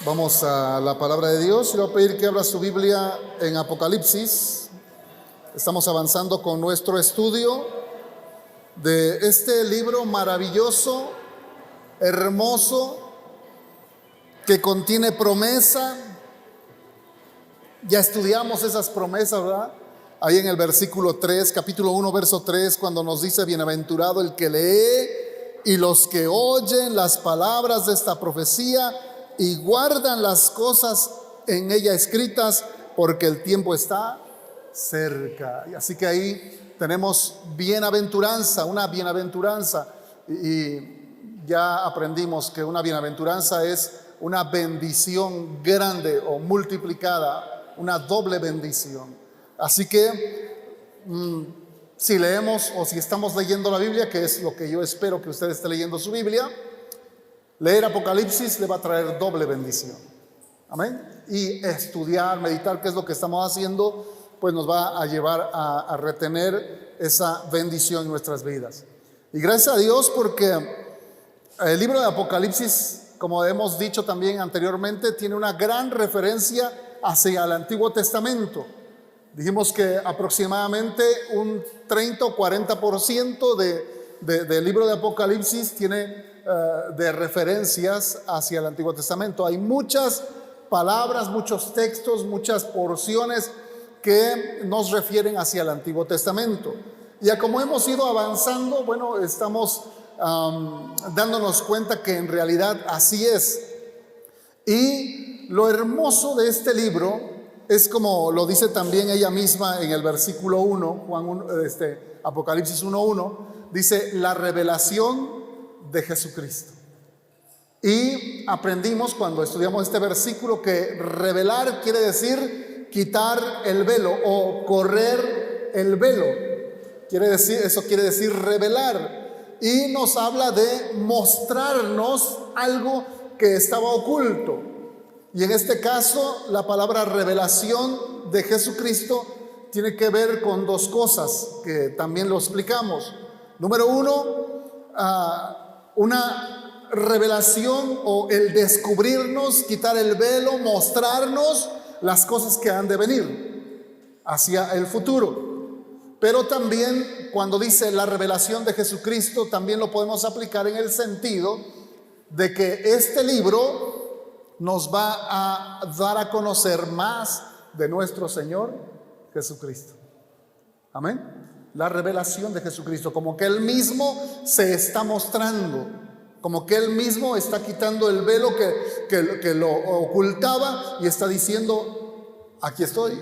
Vamos a la palabra de Dios. Le voy a pedir que abra su Biblia en Apocalipsis. Estamos avanzando con nuestro estudio de este libro maravilloso, hermoso, que contiene promesa. Ya estudiamos esas promesas, ¿verdad? Ahí en el versículo 3, capítulo 1, verso 3, cuando nos dice: bienaventurado el que lee y los que oyen las palabras de esta profecía y guardan las cosas en ella escritas, porque el tiempo está cerca. Y así que ahí tenemos bienaventuranza, una bienaventuranza. Y ya aprendimos que una bienaventuranza es una bendición grande o multiplicada, una doble bendición. Así que si leemos o si estamos leyendo la Biblia, que es lo que yo espero que usted esté leyendo su Biblia, leer Apocalipsis le va a traer doble bendición. Amén. Y estudiar, meditar qué es lo que estamos haciendo, pues nos va a llevar a retener esa bendición en nuestras vidas. Y gracias a Dios, porque el libro de Apocalipsis, como hemos dicho también anteriormente, tiene una gran referencia hacia el Antiguo Testamento. Dijimos que aproximadamente un 30 o 40% del libro de Apocalipsis tiene de referencias hacia el Antiguo Testamento. Hay muchas palabras, muchos textos, muchas porciones que nos refieren hacia el Antiguo Testamento. Ya como hemos ido avanzando, bueno, estamos dándonos cuenta que en realidad así es. Y lo hermoso de este libro es, como lo dice también ella misma en el versículo 1, Apocalipsis 1:1, dice: la revelación de Jesucristo. Y aprendimos cuando estudiamos este versículo que revelar quiere decir quitar el velo o correr el velo. Eso quiere decir revelar. Y nos habla de mostrarnos algo que estaba oculto. Y en este caso, la palabra revelación de Jesucristo tiene que ver con dos cosas que también lo explicamos. Número uno, una revelación o el descubrirnos, quitar el velo, mostrarnos las cosas que han de venir hacia el futuro. Pero también cuando dice la revelación de Jesucristo, también lo podemos aplicar en el sentido de que este libro nos va a dar a conocer más de nuestro Señor Jesucristo. Amén. La revelación de Jesucristo, como que Él mismo se está mostrando, como que Él mismo está quitando el velo que lo ocultaba y está diciendo: aquí estoy.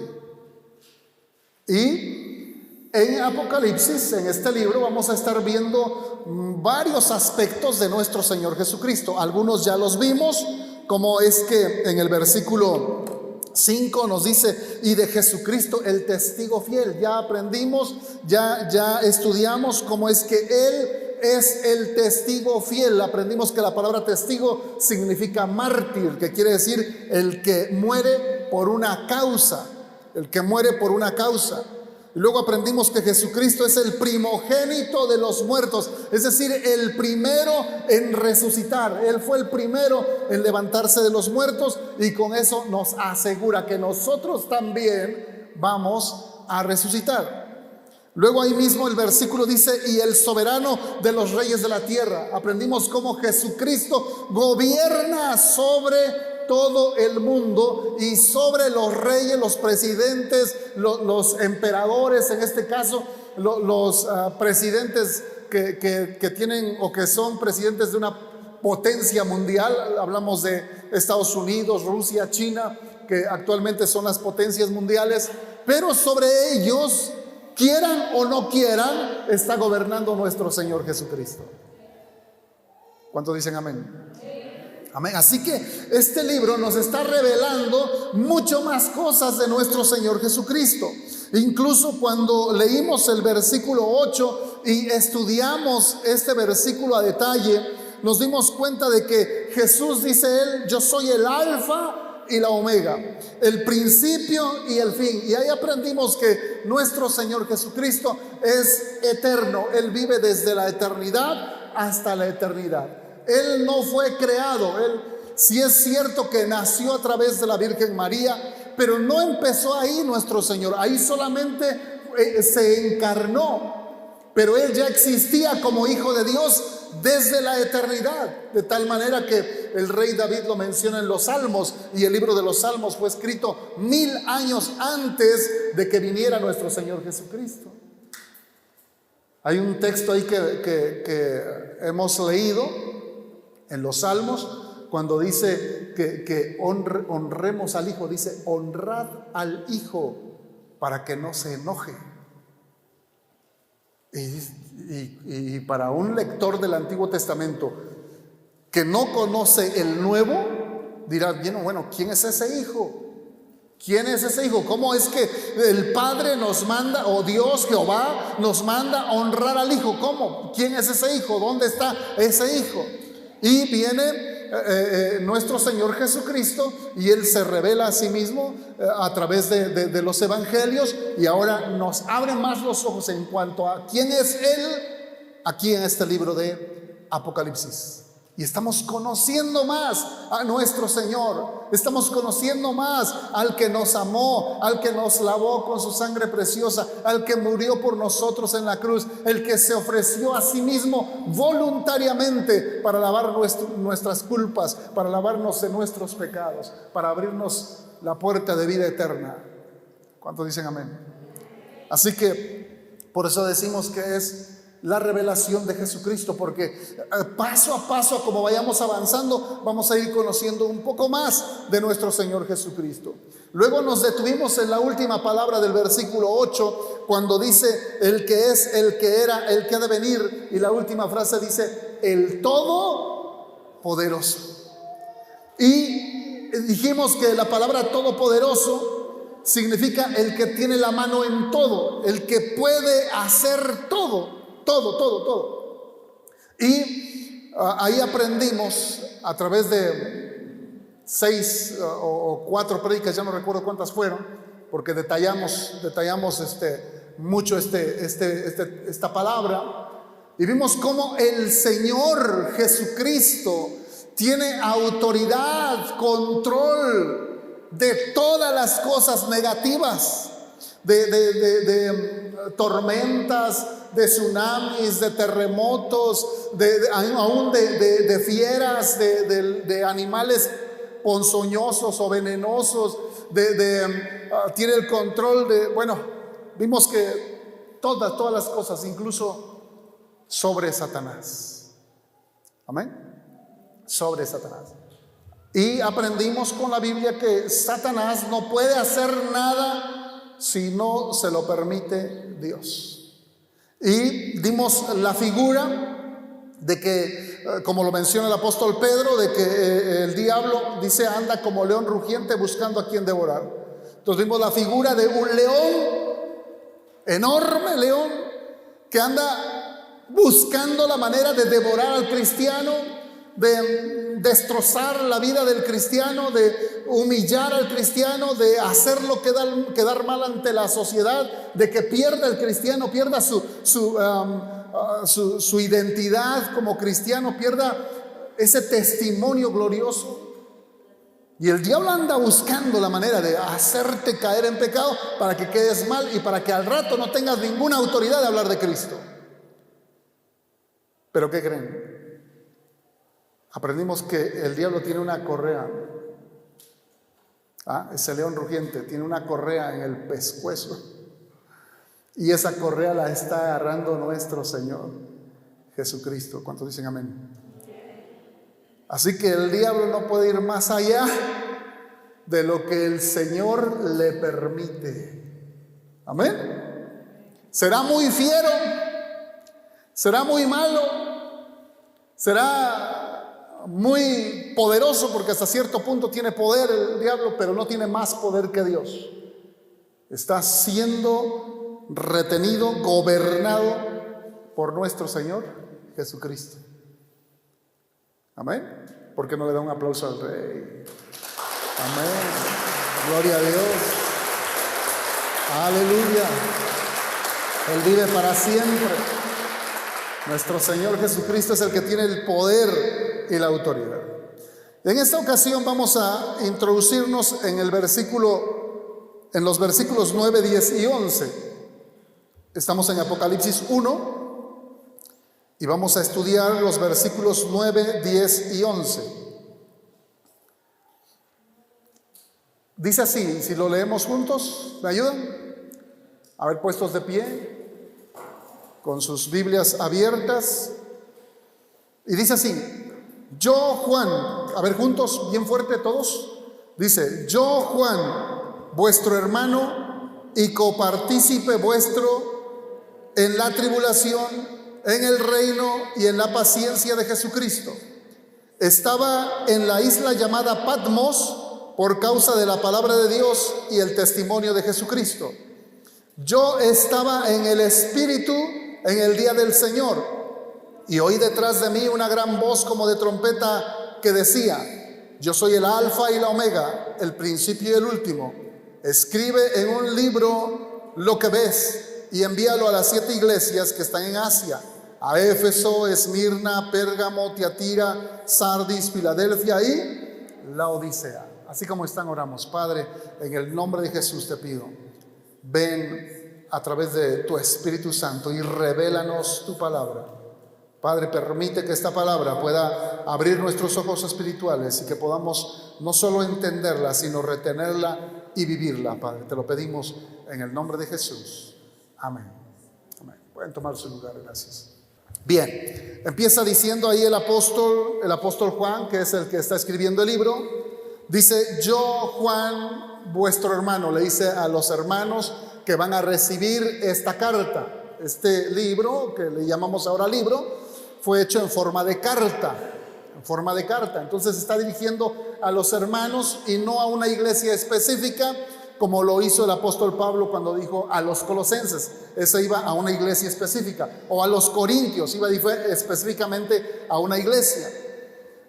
Y en Apocalipsis, en este libro, vamos a estar viendo varios aspectos de nuestro Señor Jesucristo. Algunos ya los vimos, como es que en el versículo 5 nos dice: y de Jesucristo el testigo fiel. Ya aprendimos, ya estudiamos cómo es que Él es el testigo fiel. Aprendimos que la palabra testigo significa mártir, que quiere decir el que muere por una causa, el que muere por una causa. Y luego aprendimos que Jesucristo es el primogénito de los muertos, es decir, el primero en resucitar. Él fue el primero en levantarse de los muertos, y con eso nos asegura que nosotros también vamos a resucitar. Luego ahí mismo el versículo dice: y el soberano de los reyes de la tierra. Aprendimos cómo Jesucristo gobierna sobre todo el mundo y sobre los reyes, los presidentes, los emperadores, en este caso los presidentes que tienen o que son presidentes de una potencia mundial. Hablamos de Estados Unidos, Rusia, China, que actualmente son las potencias mundiales, pero sobre ellos, quieran o no quieran, está gobernando nuestro Señor Jesucristo. ¿Cuántos dicen amén? Amén. Así que este libro nos está revelando mucho más cosas de nuestro Señor Jesucristo. Incluso cuando leímos el versículo 8 y estudiamos este versículo a detalle, nos dimos cuenta de que Jesús, dice Él: yo soy el alfa y la omega, el principio y el fin. Y ahí aprendimos que nuestro Señor Jesucristo es eterno. Él vive desde la eternidad hasta la eternidad. Él no fue creado, Él Sí es cierto que nació a través de la Virgen María, pero no empezó ahí nuestro Señor. Ahí solamente se encarnó. Pero Él ya existía como Hijo de Dios desde la eternidad, de tal manera que el rey David lo menciona en los Salmos, y el libro de los Salmos fue escrito 1000 años antes de que viniera nuestro Señor Jesucristo. Hay un texto ahí que hemos leído en los Salmos, cuando dice que honremos al Hijo, dice: honrad al Hijo para que no se enoje. Y para un lector del Antiguo Testamento que no conoce el Nuevo, dirá: bien, bueno, ¿quién es ese hijo? ¿Quién es ese hijo? ¿Cómo es que el Padre nos manda, o Dios, Jehová, nos manda a honrar al Hijo? ¿Cómo? ¿Quién es ese hijo? ¿Dónde está ese hijo? Y viene nuestro Señor Jesucristo, y Él se revela a sí mismo a través de los evangelios, y ahora nos abre más los ojos en cuanto a quién es Él aquí en este libro de Apocalipsis. Y estamos conociendo más a nuestro Señor, estamos conociendo más al que nos amó, al que nos lavó con su sangre preciosa, al que murió por nosotros en la cruz, el que se ofreció a sí mismo voluntariamente para lavar nuestras culpas, para lavarnos de nuestros pecados, para abrirnos la puerta de vida eterna. ¿Cuántos dicen amén? Así que por eso decimos que es la revelación de Jesucristo, porque paso a paso, como vayamos avanzando, vamos a ir conociendo un poco más de nuestro Señor Jesucristo. Luego nos detuvimos en la última palabra del versículo 8, cuando dice: el que es, el que era, el que ha de venir. Y la última frase dice: el Todopoderoso. Y dijimos que la palabra todopoderoso significa el que tiene la mano en todo, el que puede hacer todo. Todo. Y ahí aprendimos a través de 6 o 4 prédicas, ya no recuerdo cuántas fueron, porque detallamos mucho esta palabra, y vimos cómo el Señor Jesucristo tiene autoridad, control de todas las cosas negativas, de tormentas, de tsunamis, de terremotos, aún de fieras, de animales ponzoñosos o venenosos, tiene el control vimos que todas las cosas, incluso sobre Satanás. Amén. Sobre Satanás. Y aprendimos con la Biblia que Satanás no puede hacer nada si no se lo permite Dios. Y dimos la figura de que, como lo menciona el apóstol Pedro, de que el diablo, dice, anda como león rugiente buscando a quien devorar. Entonces vimos la figura de un león, enorme león, que anda buscando la manera de devorar al cristiano, de destrozar la vida del cristiano, de humillar al cristiano, de hacerlo quedar mal ante la sociedad, de que pierda el cristiano, pierda su identidad como cristiano, pierda ese testimonio glorioso. Y el diablo anda buscando la manera de hacerte caer en pecado para que quedes mal y para que al rato no tengas ninguna autoridad de hablar de Cristo. ¿Pero qué creen? Aprendimos que el diablo tiene una correa. Ese león rugiente tiene una correa en el pescuezo. Y esa correa la está agarrando nuestro Señor Jesucristo. ¿Cuántos dicen amén? Así que el diablo no puede ir más allá de lo que el Señor le permite. Amén. Será muy fiero, será muy malo, será muy poderoso, porque hasta cierto punto tiene poder el diablo, pero no tiene más poder que Dios. Está siendo retenido, gobernado por nuestro Señor Jesucristo. Amén. ¿Por qué no le da un aplauso al Rey? Amén. Gloria a Dios. Aleluya. Él vive para siempre. Nuestro Señor Jesucristo es el que tiene el poder y la autoridad. En esta ocasión vamos a introducirnos en los versículos 9, 10 y 11. Estamos en Apocalipsis 1 y vamos a estudiar los versículos 9, 10 y 11. Dice así, si lo leemos juntos, ¿me ayudan? A ver, puestos de pie, con sus Biblias abiertas. Y dice así: yo, Juan, a ver juntos, bien fuerte todos. Dice: yo, Juan, vuestro hermano y copartícipe vuestro en la tribulación, en el reino y en la paciencia de Jesucristo, estaba en la isla llamada Patmos por causa de la palabra de Dios y el testimonio de Jesucristo. Yo estaba en el Espíritu en el día del Señor, y oí detrás de mí una gran voz como de trompeta que decía: yo soy el Alfa y la Omega, el principio y el último. Escribe en un libro lo que ves y envíalo a las 7 iglesias que están en Asia: a Éfeso, Esmirna, Pérgamo, Tiatira, Sardis, Filadelfia y Laodicea. Así como están, oramos. Padre, en el nombre de Jesús te pido, ven a través de tu Espíritu Santo y revélanos tu palabra. Padre, permite que esta palabra pueda abrir nuestros ojos espirituales y que podamos no solo entenderla, sino retenerla y vivirla. Padre, te lo pedimos en el nombre de Jesús. Amén. Amén. Pueden tomar su lugar, gracias. Bien, empieza diciendo ahí el apóstol Juan, que es el que está escribiendo el libro. Dice: yo, Juan, vuestro hermano. Le dice a los hermanos que van a recibir esta carta. Este libro, que le llamamos ahora libro, fue hecho en forma de carta. Entonces está dirigiendo a los hermanos y no a una iglesia específica, como lo hizo el apóstol Pablo cuando dijo a los colosenses. Ese iba a una iglesia específica. O a los corintios, iba específicamente a una iglesia.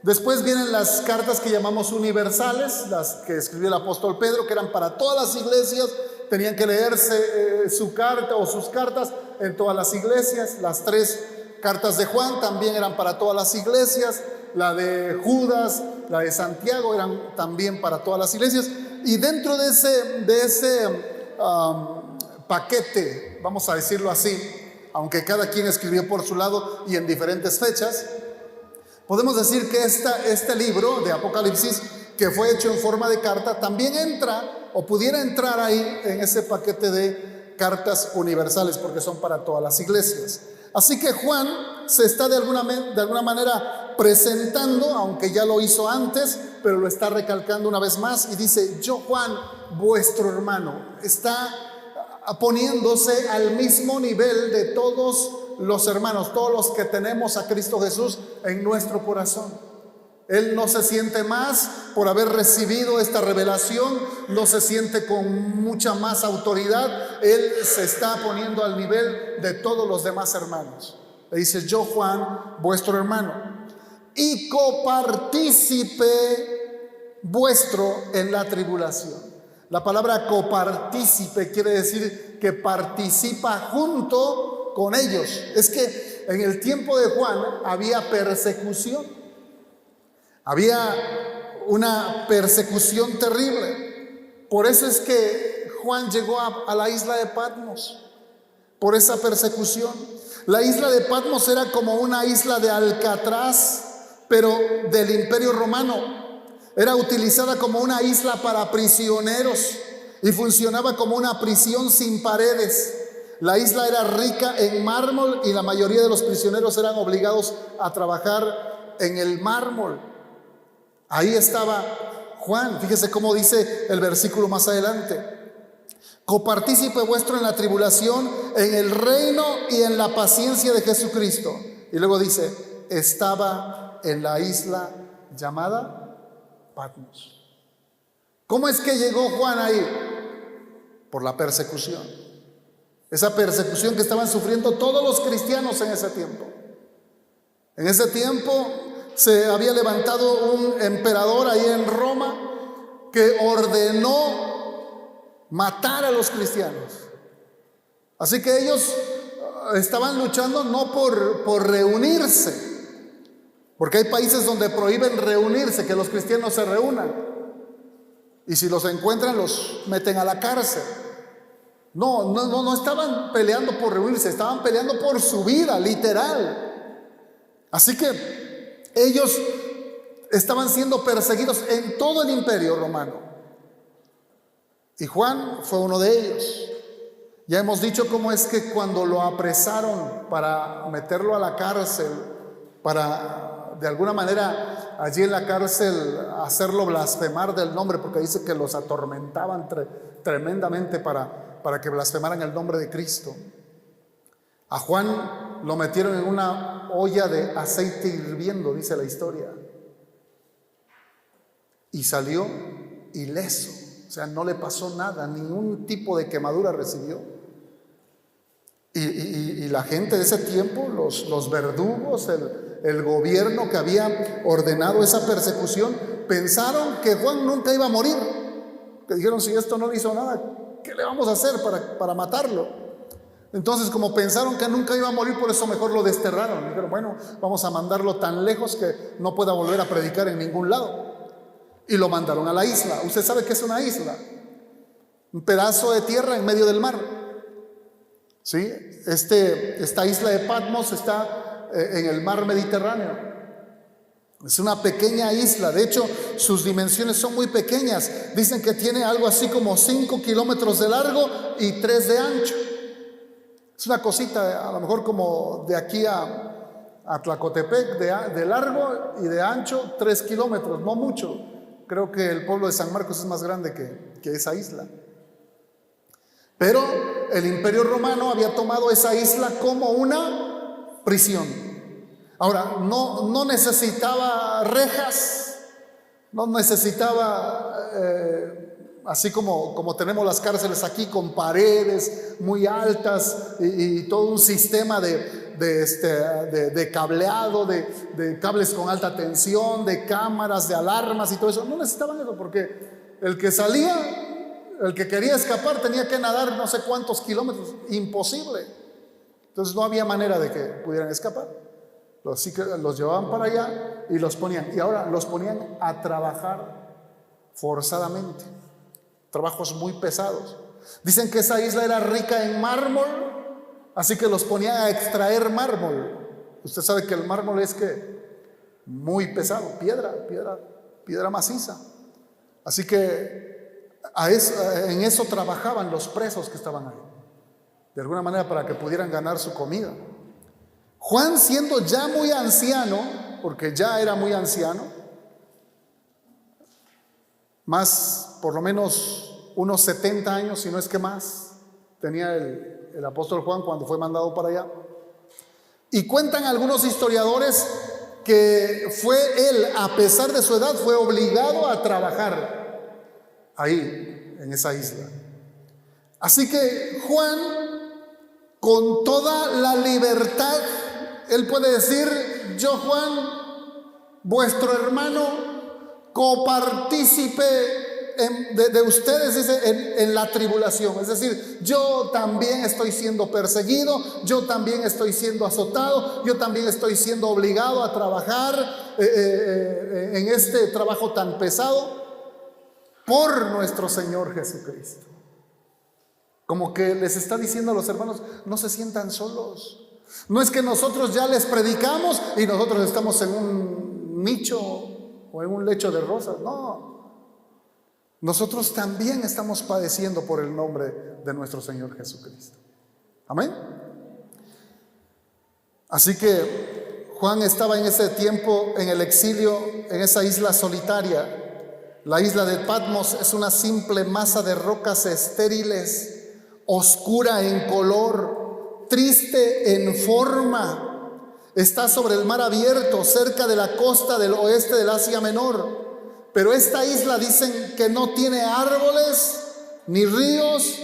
Después vienen las cartas que llamamos universales, las que escribió el apóstol Pedro, que eran para todas las iglesias. Tenían que leerse su carta o sus cartas en todas las iglesias. Las 3 cartas de Juan también eran para todas las iglesias. La de Judas, la de Santiago eran también para todas las iglesias. Y dentro de ese paquete, vamos a decirlo así, aunque cada quien escribió por su lado y en diferentes fechas, podemos decir que este libro de Apocalipsis, que fue hecho en forma de carta, también entra o pudiera entrar ahí en ese paquete de cartas universales, porque son para todas las iglesias. Así que Juan se está de alguna manera presentando, aunque ya lo hizo antes, pero lo está recalcando una vez más y dice: yo, Juan, vuestro hermano. Está poniéndose al mismo nivel de todos los hermanos, todos los que tenemos a Cristo Jesús en nuestro corazón. Él no se siente más por haber recibido esta revelación, no se siente con mucha más autoridad. Él se está poniendo al nivel de todos los demás hermanos. Le dice: yo, Juan, vuestro hermano, y copartícipe vuestro en la tribulación. La palabra copartícipe quiere decir que participa junto con ellos. Es que en el tiempo de Juan había persecución. Había una persecución terrible. Por eso es que Juan llegó a la isla de Patmos, por esa persecución. La isla de Patmos era como una isla de Alcatraz, pero del Imperio Romano. Era utilizada como una isla para prisioneros y funcionaba como una prisión sin paredes. La isla era rica en mármol y la mayoría de los prisioneros eran obligados a trabajar en el mármol. Ahí estaba Juan. Fíjese cómo dice el versículo más adelante: copartícipe vuestro en la tribulación, en el reino y en la paciencia de Jesucristo. Y luego dice: estaba en la isla llamada Patmos. ¿Cómo es que llegó Juan ahí? Por la persecución. Esa persecución que estaban sufriendo todos los cristianos en ese tiempo. En ese tiempo se había levantado un emperador ahí en Roma que ordenó matar a los cristianos. Así que ellos estaban luchando no por reunirse, Porque hay países donde prohíben reunirse, que los cristianos se reúnan. Y si los encuentran, los meten a la cárcel. No estaban peleando por reunirse, estaban peleando por su vida, literal. Así que ellos estaban siendo perseguidos en todo el imperio romano. Y Juan fue uno de ellos. Ya hemos dicho cómo es que cuando lo apresaron para meterlo a la cárcel, para de alguna manera allí en la cárcel hacerlo blasfemar del nombre, porque dice que los atormentaban tremendamente para que blasfemaran el nombre de Cristo. A Juan lo metieron en una olla de aceite hirviendo, dice la historia, y salió ileso. O sea, no le pasó nada, ningún tipo de quemadura recibió. Y la gente de ese tiempo, los verdugos, el gobierno que había ordenado esa persecución, pensaron que Juan nunca iba a morir. Que dijeron, si esto no le hizo nada, ¿qué le vamos a hacer para matarlo? Entonces, como pensaron que nunca iba a morir, por eso mejor lo desterraron. Dijeron, bueno, vamos a mandarlo tan lejos que no pueda volver a predicar en ningún lado. Y lo mandaron a la isla. Usted sabe que es una isla, un pedazo de tierra en medio del mar. ¿Sí? Esta isla de Patmos está en el mar Mediterráneo. Es una pequeña isla. De hecho, sus dimensiones son muy pequeñas. Dicen que tiene algo así como 5 kilómetros de largo y 3 de ancho. Es una cosita, a lo mejor como de aquí a Tlacotepec, de largo y de ancho 3 kilómetros, no mucho. Creo que el pueblo de San Marcos es más grande que esa isla. Pero el Imperio Romano había tomado esa isla como una prisión. Ahora, no necesitaba rejas, no necesitaba, así como tenemos las cárceles aquí, con paredes muy altas y todo un sistema de cableado, de cables con alta tensión, de cámaras, de alarmas y todo eso. No necesitaban eso, porque el que salía, el que quería escapar, tenía que nadar no sé cuántos kilómetros. Imposible. Entonces no había manera de que pudieran escapar. Los llevaban para allá y los ponían. Y ahora los ponían a trabajar forzadamente. Trabajos muy pesados. Dicen que esa isla era rica en mármol, así que los ponían a extraer mármol. Usted sabe que el mármol es muy pesado, piedra maciza. Así que en eso trabajaban los presos que estaban ahí, de alguna manera para que pudieran ganar su comida. Juan, siendo ya muy anciano, porque ya era muy anciano, más por lo menos unos 70 años, si no es que más, tenía el apóstol Juan cuando fue mandado para allá. Y cuentan algunos historiadores que fue él, a pesar de su edad, fue obligado a trabajar ahí, en esa isla. Así que Juan, con toda la libertad, él puede decir, yo Juan, vuestro hermano, copartícipe de ustedes, dice, en la tribulación. Es decir, yo también estoy siendo perseguido, yo también estoy siendo azotado, yo también estoy siendo obligado a trabajar en este trabajo tan pesado por nuestro Señor Jesucristo. Como que les está diciendo a los hermanos, no se sientan solos. No es que nosotros ya les predicamos y nosotros estamos en un nicho o en un lecho de rosas. No, nosotros también estamos padeciendo por el nombre de nuestro Señor Jesucristo. Amén. Así que Juan estaba en ese tiempo en el exilio, en esa isla solitaria. La isla de Patmos es una simple masa de rocas estériles, oscura en color, triste en forma. Está sobre el mar abierto, cerca de la costa del oeste del Asia Menor. Pero esta isla dicen que no tiene árboles, ni ríos,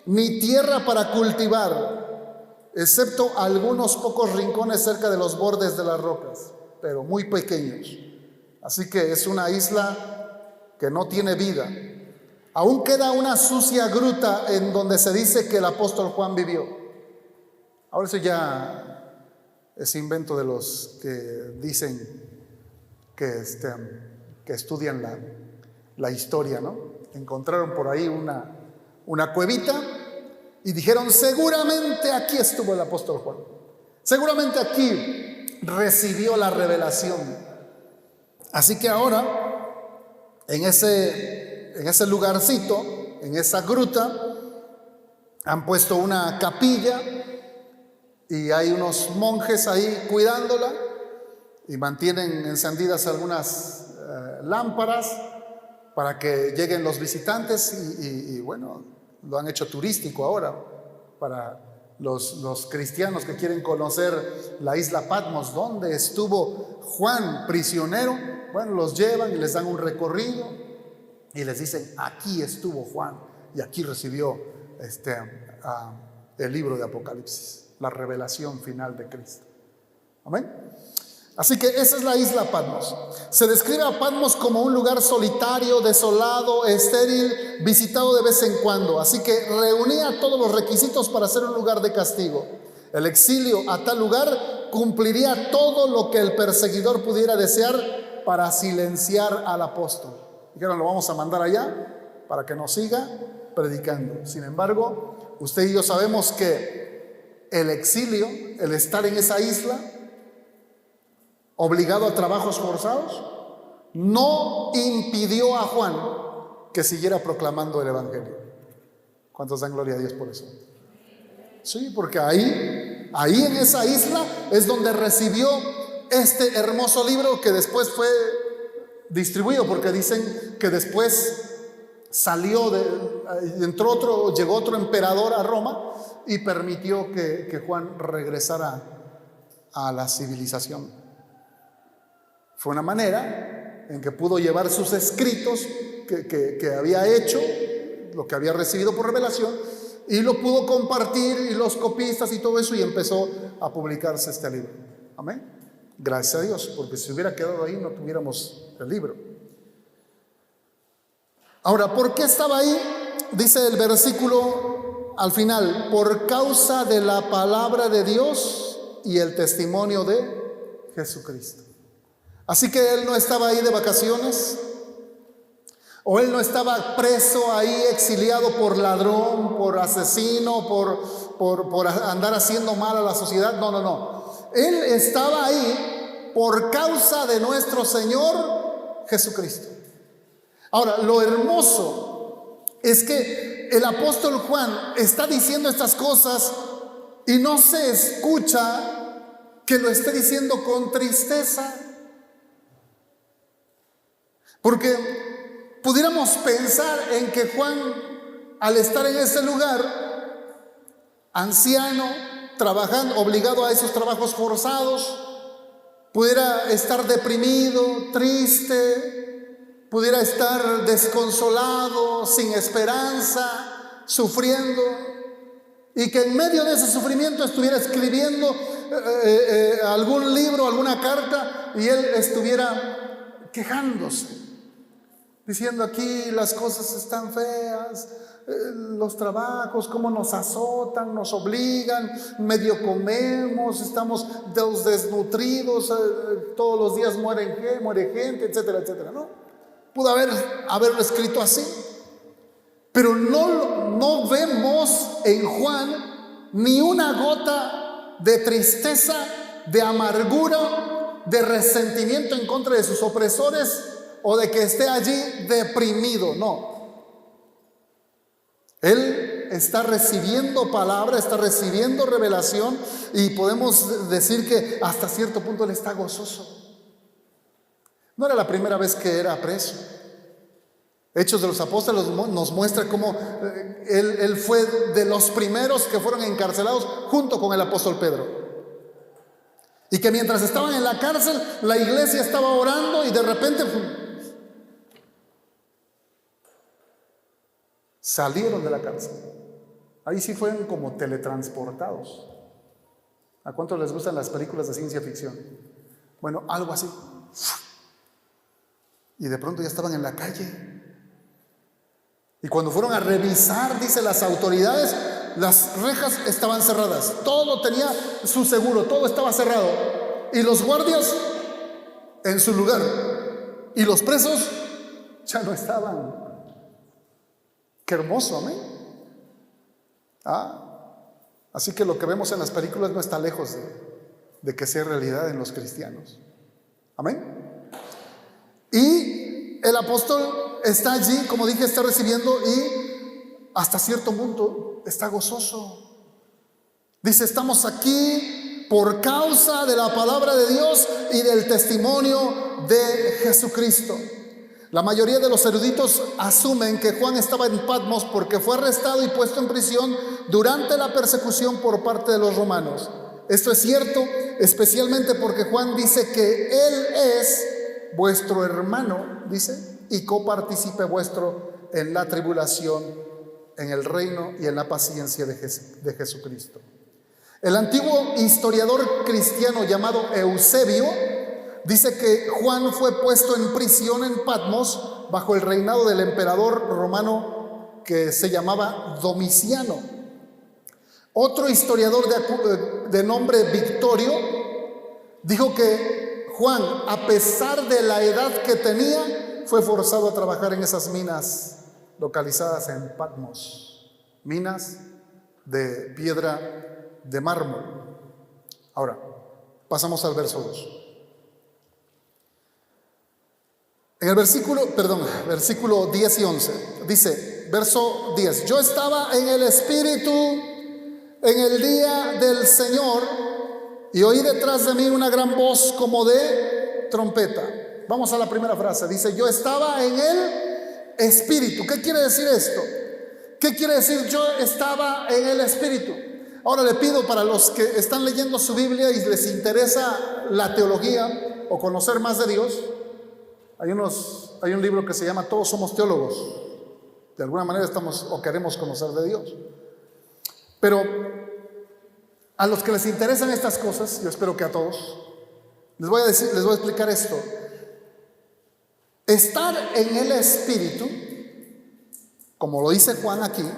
ni tierra para cultivar, excepto algunos pocos rincones cerca de los bordes de las rocas, pero muy pequeños. Así que es una isla que no tiene vida. Aún queda una sucia gruta en donde se dice que el apóstol Juan vivió. Ahora eso ya es invento de los que dicen que estudian la historia, ¿no? Encontraron por ahí una cuevita y dijeron: seguramente aquí estuvo el apóstol Juan, seguramente aquí recibió la revelación. Así que ahora en ese lugarcito, en esa gruta, han puesto una capilla y hay unos monjes ahí cuidándola y mantienen encendidas algunas lámparas para que lleguen los visitantes y bueno, lo han hecho turístico ahora para los cristianos que quieren conocer la isla Patmos, donde estuvo Juan prisionero. Bueno, los llevan y les dan un recorrido y les dicen: aquí estuvo Juan y aquí recibió el libro de Apocalipsis, la revelación final de Cristo. Amén. Así que esa es la isla Patmos. Se describe a Patmos como un lugar solitario, desolado, estéril, visitado de vez en cuando. Así que reunía todos los requisitos para ser un lugar de castigo. El exilio a tal lugar cumpliría todo lo que el perseguidor pudiera desear para silenciar al apóstol. Dijeron: lo vamos a mandar allá para que nos siga predicando. Sin embargo, usted y yo sabemos que el exilio, el estar en esa isla obligado a trabajos forzados, no impidió a Juan que siguiera proclamando el evangelio. ¿Cuántos dan gloria a Dios por eso? Sí, porque ahí en esa isla es donde recibió este hermoso libro que después fue distribuido, porque dicen que después llegó otro emperador a Roma y permitió que Juan regresara a la civilización. Fue una manera en que pudo llevar sus escritos que había hecho, lo que había recibido por revelación, y lo pudo compartir, y los copistas y todo eso, y empezó a publicarse este libro. Amén. Gracias a Dios, porque si hubiera quedado ahí no tuviéramos el libro. Ahora, ¿por qué estaba ahí? Dice el versículo al final: por causa de la palabra de Dios y el testimonio de Jesucristo. Así que él no estaba ahí de vacaciones, o él no estaba preso ahí, exiliado por ladrón, por asesino, por andar haciendo mal a la sociedad. No. Él estaba ahí por causa de nuestro Señor Jesucristo. Ahora, lo hermoso es que el apóstol Juan está diciendo estas cosas y no se escucha que lo esté diciendo con tristeza. Porque pudiéramos pensar en que Juan, al estar en ese lugar, anciano, trabajando, obligado a esos trabajos forzados, pudiera estar deprimido, triste, pudiera estar desconsolado, sin esperanza, sufriendo, y que en medio de ese sufrimiento estuviera escribiendo algún libro, alguna carta, y él estuviera quejándose, diciendo: aquí las cosas están feas, los trabajos, cómo nos azotan, nos obligan, medio comemos, estamos desnutridos, todos los días muere gente, etcétera, etcétera, ¿no? Pudo haberlo escrito así, pero no vemos en Juan ni una gota de tristeza, de amargura, de resentimiento en contra de sus opresores, o de que esté allí deprimido. No, él está recibiendo palabra, está recibiendo revelación, y podemos decir que hasta cierto punto él está gozoso. No era la primera vez que era preso. Hechos de los Apóstoles nos muestra cómo él fue de los primeros que fueron encarcelados junto con el apóstol Pedro. Y que mientras estaban en la cárcel, la iglesia estaba orando y de repente salieron de la cárcel. Ahí sí fueron como teletransportados. ¿A cuántos les gustan las películas de ciencia ficción? Bueno, algo así. Y de pronto ya estaban en la calle. Y cuando fueron a revisar, dice las autoridades, las rejas estaban cerradas. Todo tenía su seguro, todo estaba cerrado. Y los guardias en su lugar. y los presos ya no estaban. Qué hermoso, amén. Así que lo que vemos en las películas no está lejos de que sea realidad en los cristianos. Amén. Y el apóstol está allí, como dije, está recibiendo y hasta cierto punto está gozoso. Dice, estamos aquí por causa de la palabra de Dios y del testimonio de Jesucristo. La mayoría de los eruditos asumen que Juan estaba en Patmos porque fue arrestado y puesto en prisión durante la persecución por parte de los romanos. Esto es cierto, especialmente porque Juan dice que Él es vuestro hermano, dice, y copartícipe vuestro en la tribulación, en el reino y en la paciencia de Jesucristo. El antiguo historiador cristiano llamado Eusebio dice que Juan fue puesto en prisión en Patmos bajo el reinado del emperador romano que se llamaba Domiciano. Otro historiador de nombre Victorio dijo que Juan, a pesar de la edad que tenía, fue forzado a trabajar en esas minas localizadas en Patmos, minas de piedra de mármol. Ahora, pasamos al verso 2. En el versículo 10 y 11, dice, verso 10, yo estaba en el Espíritu en el día del Señor y oí detrás de mí una gran voz como de trompeta. Vamos a la primera frase, dice, yo estaba en el Espíritu. ¿Qué quiere decir esto? ¿Qué quiere decir yo estaba en el Espíritu? Ahora le pido para los que están leyendo su Biblia y les interesa la teología o conocer más de Dios, hay un libro que se llama Todos somos teólogos. De alguna manera estamos o queremos conocer de Dios. Pero a los que les interesan estas cosas, yo espero que a todos, les voy a explicar esto. Estar en el Espíritu, como lo dice Juan aquí,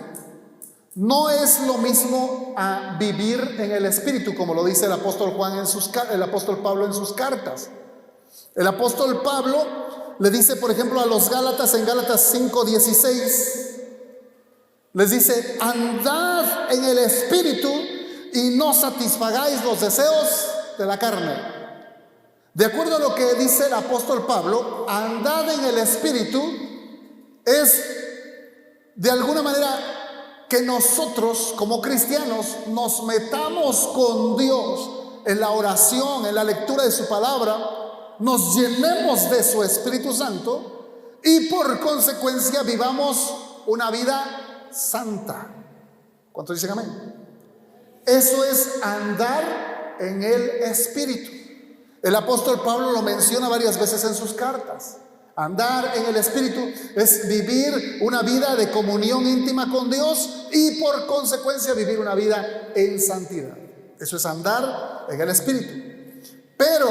no es lo mismo a vivir en el Espíritu, como lo dice el apóstol Pablo en sus cartas. El apóstol Pablo le dice, por ejemplo, a los Gálatas en Gálatas 5:16, les dice, andad en el Espíritu y no satisfagáis los deseos de la carne. De acuerdo a lo que dice el apóstol Pablo, andad en el Espíritu es de alguna manera que nosotros como cristianos nos metamos con Dios en la oración, en la lectura de su palabra, nos llenemos de su Espíritu Santo y por consecuencia vivamos una vida santa. ¿Cuántos dicen amén? Eso es andar en el Espíritu. El apóstol Pablo lo menciona varias veces en sus cartas. Andar en el Espíritu es vivir una vida de comunión íntima con Dios y por consecuencia vivir una vida en santidad. Eso es andar en el Espíritu. Pero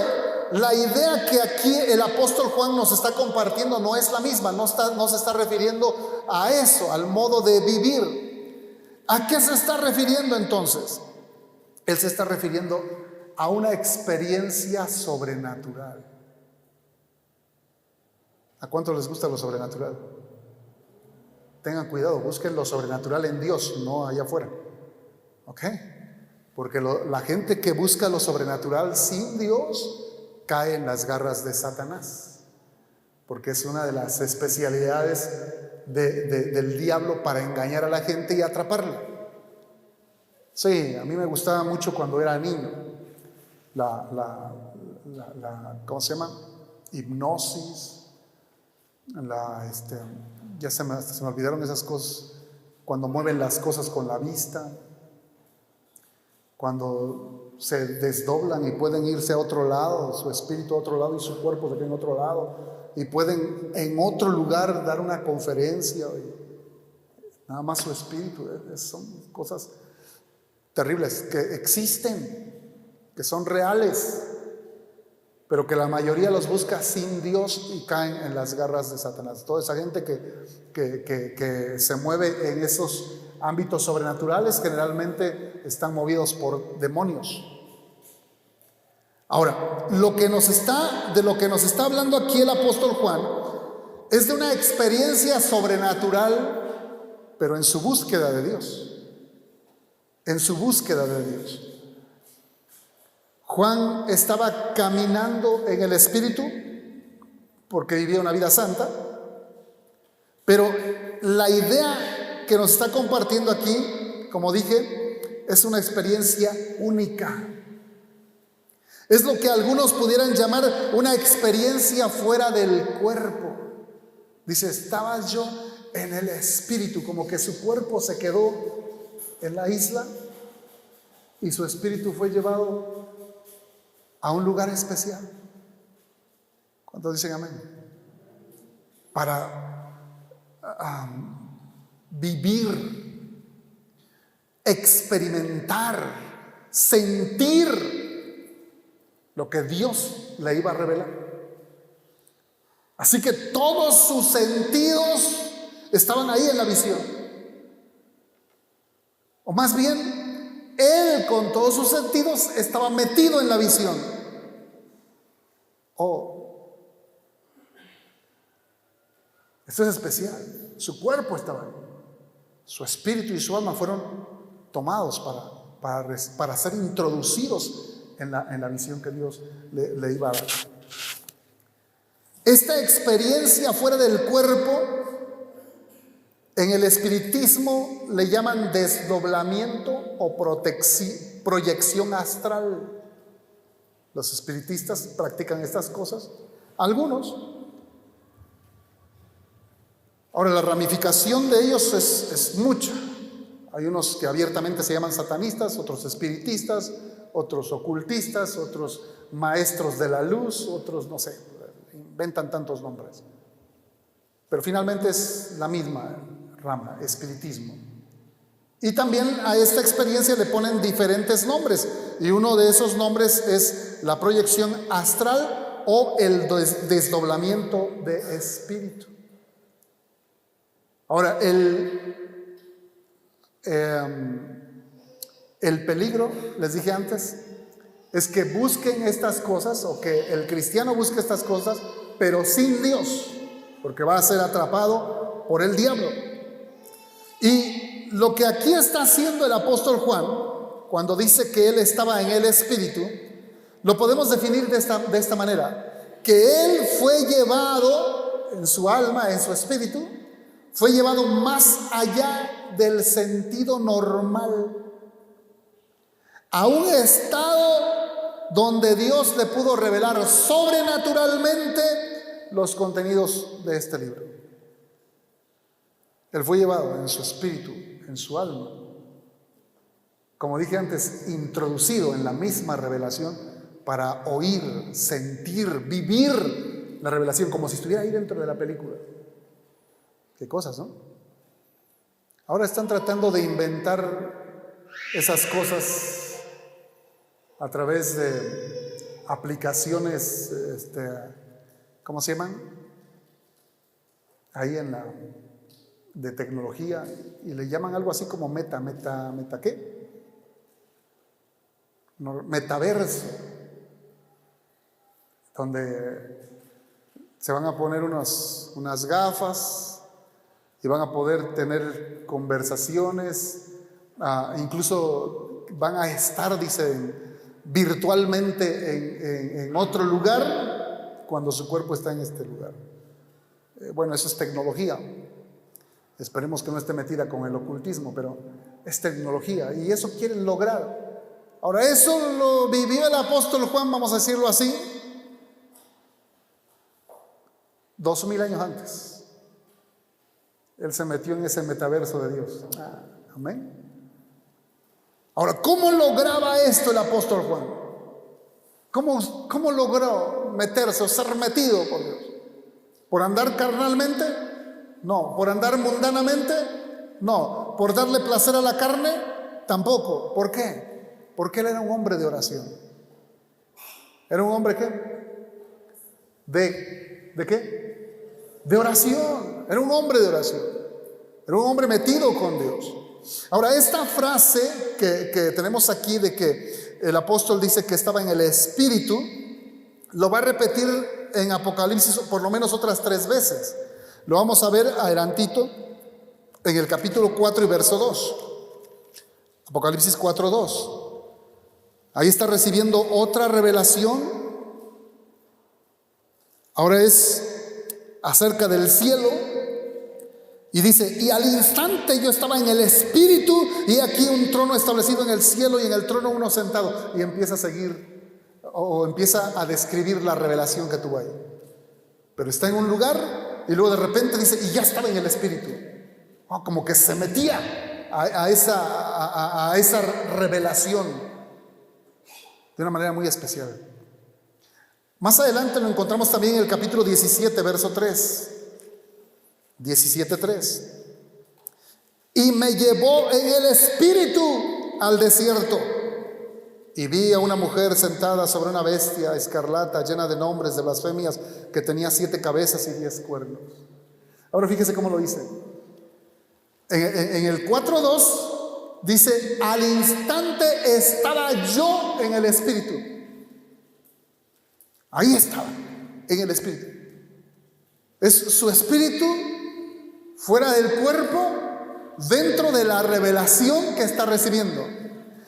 la idea que aquí el apóstol Juan nos está compartiendo no es la misma, no se está refiriendo a eso, al modo de vivir. ¿A qué se está refiriendo entonces? Él se está refiriendo a una experiencia sobrenatural. ¿A cuántos les gusta lo sobrenatural? Tengan cuidado, busquen lo sobrenatural en Dios, no allá afuera. ¿Ok? Porque la gente que busca lo sobrenatural sin Dios cae en las garras de Satanás, porque es una de las especialidades del diablo para engañar a la gente y atraparla. Sí, a mí me gustaba mucho cuando era niño ¿cómo se llama? Hipnosis, ya se me olvidaron esas cosas, cuando mueven las cosas con la vista, cuando se desdoblan y pueden irse a otro lado, su espíritu a otro lado y su cuerpo se queda en otro lado, y pueden en otro lugar dar una conferencia, nada más su espíritu. Son cosas terribles que existen, que son reales, pero que la mayoría los busca sin Dios y caen en las garras de Satanás. Toda esa gente que se mueve en esos ámbitos sobrenaturales generalmente están movidos por demonios. Ahora, de lo que nos está hablando aquí el apóstol Juan es de una experiencia sobrenatural, pero en su búsqueda de Dios. En su búsqueda de Dios. Juan estaba caminando en el Espíritu porque vivía una vida santa, pero la idea que nos está compartiendo aquí, como dije, es una experiencia única. Es lo que algunos pudieran llamar una experiencia fuera del cuerpo. Dice, estaba yo en el Espíritu, como que su cuerpo se quedó en la isla y su espíritu fue llevado a un lugar especial. ¿Cuántos dicen amén? Para vivir, experimentar, sentir lo que Dios le iba a revelar. Así que todos sus sentidos estaban ahí en la visión. O más bien, él con todos sus sentidos estaba metido en la visión. Oh, esto es especial. Su cuerpo estaba ahí. Su espíritu y su alma fueron tomados para ser introducidos en la visión que Dios le iba a dar. Esta experiencia fuera del cuerpo, en el espiritismo le llaman desdoblamiento o proyección astral. Los espiritistas practican estas cosas, algunos. Ahora, la ramificación de ellos es mucha. Hay unos que abiertamente se llaman satanistas, otros espiritistas, otros ocultistas, otros maestros de la luz, otros, no sé, inventan tantos nombres. Pero finalmente es la misma rama, espiritismo. Y también a esta experiencia le ponen diferentes nombres, y uno de esos nombres es la proyección astral o el desdoblamiento de espíritu. Ahora, el peligro, les dije antes, es que busquen estas cosas, o que el cristiano busque estas cosas, pero sin Dios, porque va a ser atrapado por el diablo. Y lo que aquí está haciendo el apóstol Juan, cuando dice que él estaba en el Espíritu, lo podemos definir de esta manera: que él fue llevado en su alma, en su espíritu, fue llevado más allá del sentido normal, a un estado donde Dios le pudo revelar sobrenaturalmente los contenidos de este libro. Él fue llevado en su espíritu, en su alma, como dije antes, introducido en la misma revelación para oír, sentir, vivir la revelación como si estuviera ahí dentro de la película. Qué cosas, ¿no? Ahora están tratando de inventar esas cosas a través de aplicaciones, ¿cómo se llaman? Ahí de tecnología, y le llaman algo así como meta ¿qué? Metaverso, donde se van a poner unas gafas y van a poder tener conversaciones, incluso van a estar, dicen, virtualmente en otro lugar cuando su cuerpo está en este lugar. Bueno, eso es tecnología. Esperemos que no esté metida con el ocultismo, pero es tecnología y eso quieren lograr. Ahora, eso lo vivió el apóstol Juan, vamos a decirlo así, 2000 años antes. Él se metió en ese metaverso de Dios. Amén. Ahora, ¿cómo lograba esto el apóstol Juan? ¿Cómo logró meterse o ser metido por Dios? ¿Por andar carnalmente? No. ¿Por andar mundanamente? No. ¿Por darle placer a la carne? Tampoco. ¿Por qué? Porque él era un hombre de oración. ¿Era un hombre qué? ¿De qué? De oración. Era un hombre de oración. Era un hombre metido con Dios. Ahora, esta frase que tenemos aquí de que el apóstol dice que estaba en el Espíritu, lo va a repetir en Apocalipsis por lo menos otras 3 veces. Lo vamos a ver adelantito en el capítulo 4 y verso 2. Apocalipsis 4:2. Ahí está recibiendo otra revelación. Ahora es acerca del cielo. Y dice, y al instante yo estaba en el Espíritu, y aquí un trono establecido en el cielo, y en el trono uno sentado. Y empieza a seguir, o empieza a describir la revelación que tuvo ahí. Pero está en un lugar, y luego de repente dice, y ya estaba en el Espíritu. Como que se metía a esa revelación de una manera muy especial. Más adelante lo encontramos también en el capítulo 17, verso 3. 17:3. Y me llevó en el Espíritu al desierto, y vi a una mujer sentada sobre una bestia escarlata llena de nombres, de blasfemias, que tenía 7 cabezas y 10 cuernos. Ahora fíjese cómo lo dice. En el 4:2 dice, al instante estaba yo en el Espíritu. Ahí estaba, en el Espíritu. Es su espíritu fuera del cuerpo, dentro de la revelación que está recibiendo.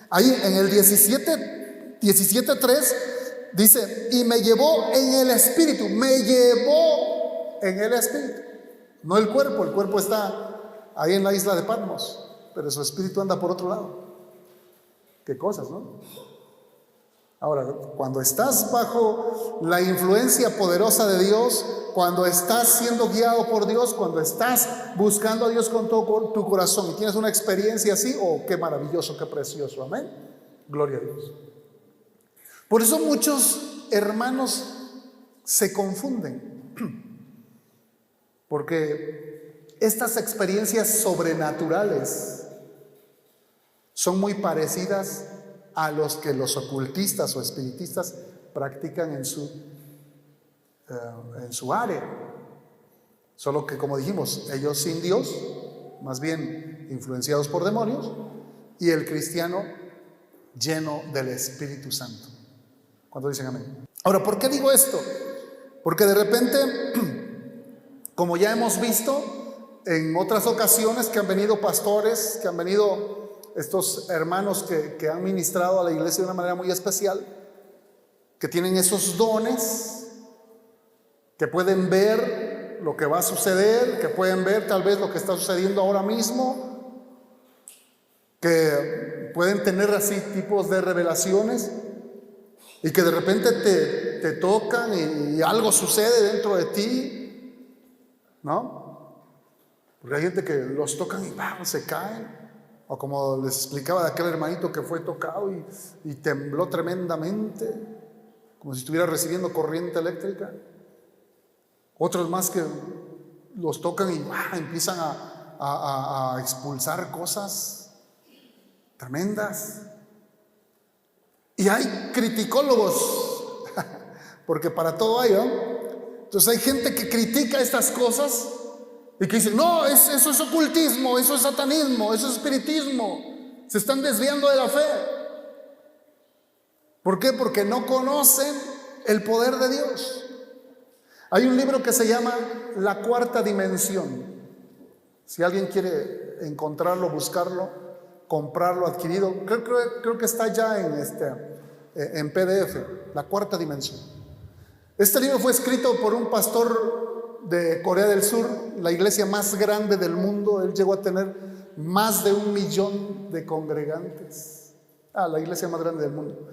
Ahí en el 17:3 dice, y me llevó en el Espíritu. Me llevó en el Espíritu, no el cuerpo está ahí en la isla de Patmos, pero su espíritu anda por otro lado. Qué cosas, ¿no? Ahora, cuando estás bajo la influencia poderosa de Dios, cuando estás siendo guiado por Dios, cuando estás buscando a Dios con todo tu corazón y tienes una experiencia así, oh, qué maravilloso, qué precioso, amén, gloria a Dios. Por eso muchos hermanos se confunden, porque estas experiencias sobrenaturales son muy parecidas a los que los ocultistas o espiritistas practican en su área. Solo que, como dijimos, ellos sin Dios, más bien influenciados por demonios, y el cristiano lleno del Espíritu Santo. ¿Cuántos dicen amén? Ahora, ¿por qué digo esto? Porque de repente, como ya hemos visto en otras ocasiones que han venido pastores, que han venido estos hermanos que han ministrado a la iglesia de una manera muy especial, que tienen esos dones, que pueden ver lo que va a suceder, que pueden ver tal vez lo que está sucediendo ahora mismo, que pueden tener así tipos de revelaciones, y que de repente te tocan y algo sucede dentro de ti, ¿no? Porque hay gente que los tocan y ¡pam!, se caen. O como les explicaba de aquel hermanito que fue tocado y tembló tremendamente, como si estuviera recibiendo corriente eléctrica. Otros más que los tocan y empiezan a expulsar cosas tremendas. Y hay criticólogos, porque para todo hay, ¿no? Entonces hay gente que critica estas cosas y que dicen, no, eso es ocultismo, eso es satanismo, eso es espiritismo. Se están desviando de la fe. ¿Por qué? Porque no conocen el poder de Dios. Hay un libro que se llama La Cuarta Dimensión. Si alguien quiere encontrarlo, buscarlo, comprarlo, adquirido, creo que está ya en PDF, La Cuarta Dimensión. Este libro fue escrito por un pastor de Corea del Sur, la iglesia más grande del mundo. Él llegó a tener más de 1 millón de congregantes. La iglesia más grande del mundo.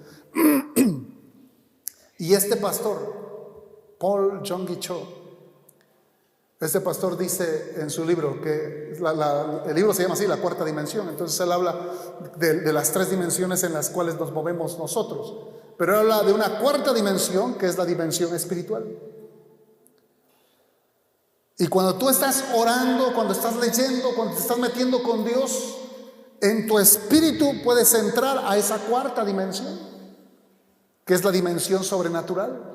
Y este pastor, Paul Jong-gi Cho, este pastor dice en su libro que el libro se llama así, La Cuarta Dimensión. Entonces él habla de las 3 dimensiones en las cuales nos movemos nosotros, pero él habla de una cuarta dimensión, que es la dimensión espiritual. Y cuando tú estás orando, cuando estás leyendo, cuando te estás metiendo con Dios, en tu espíritu puedes entrar a esa cuarta dimensión, que es la dimensión sobrenatural.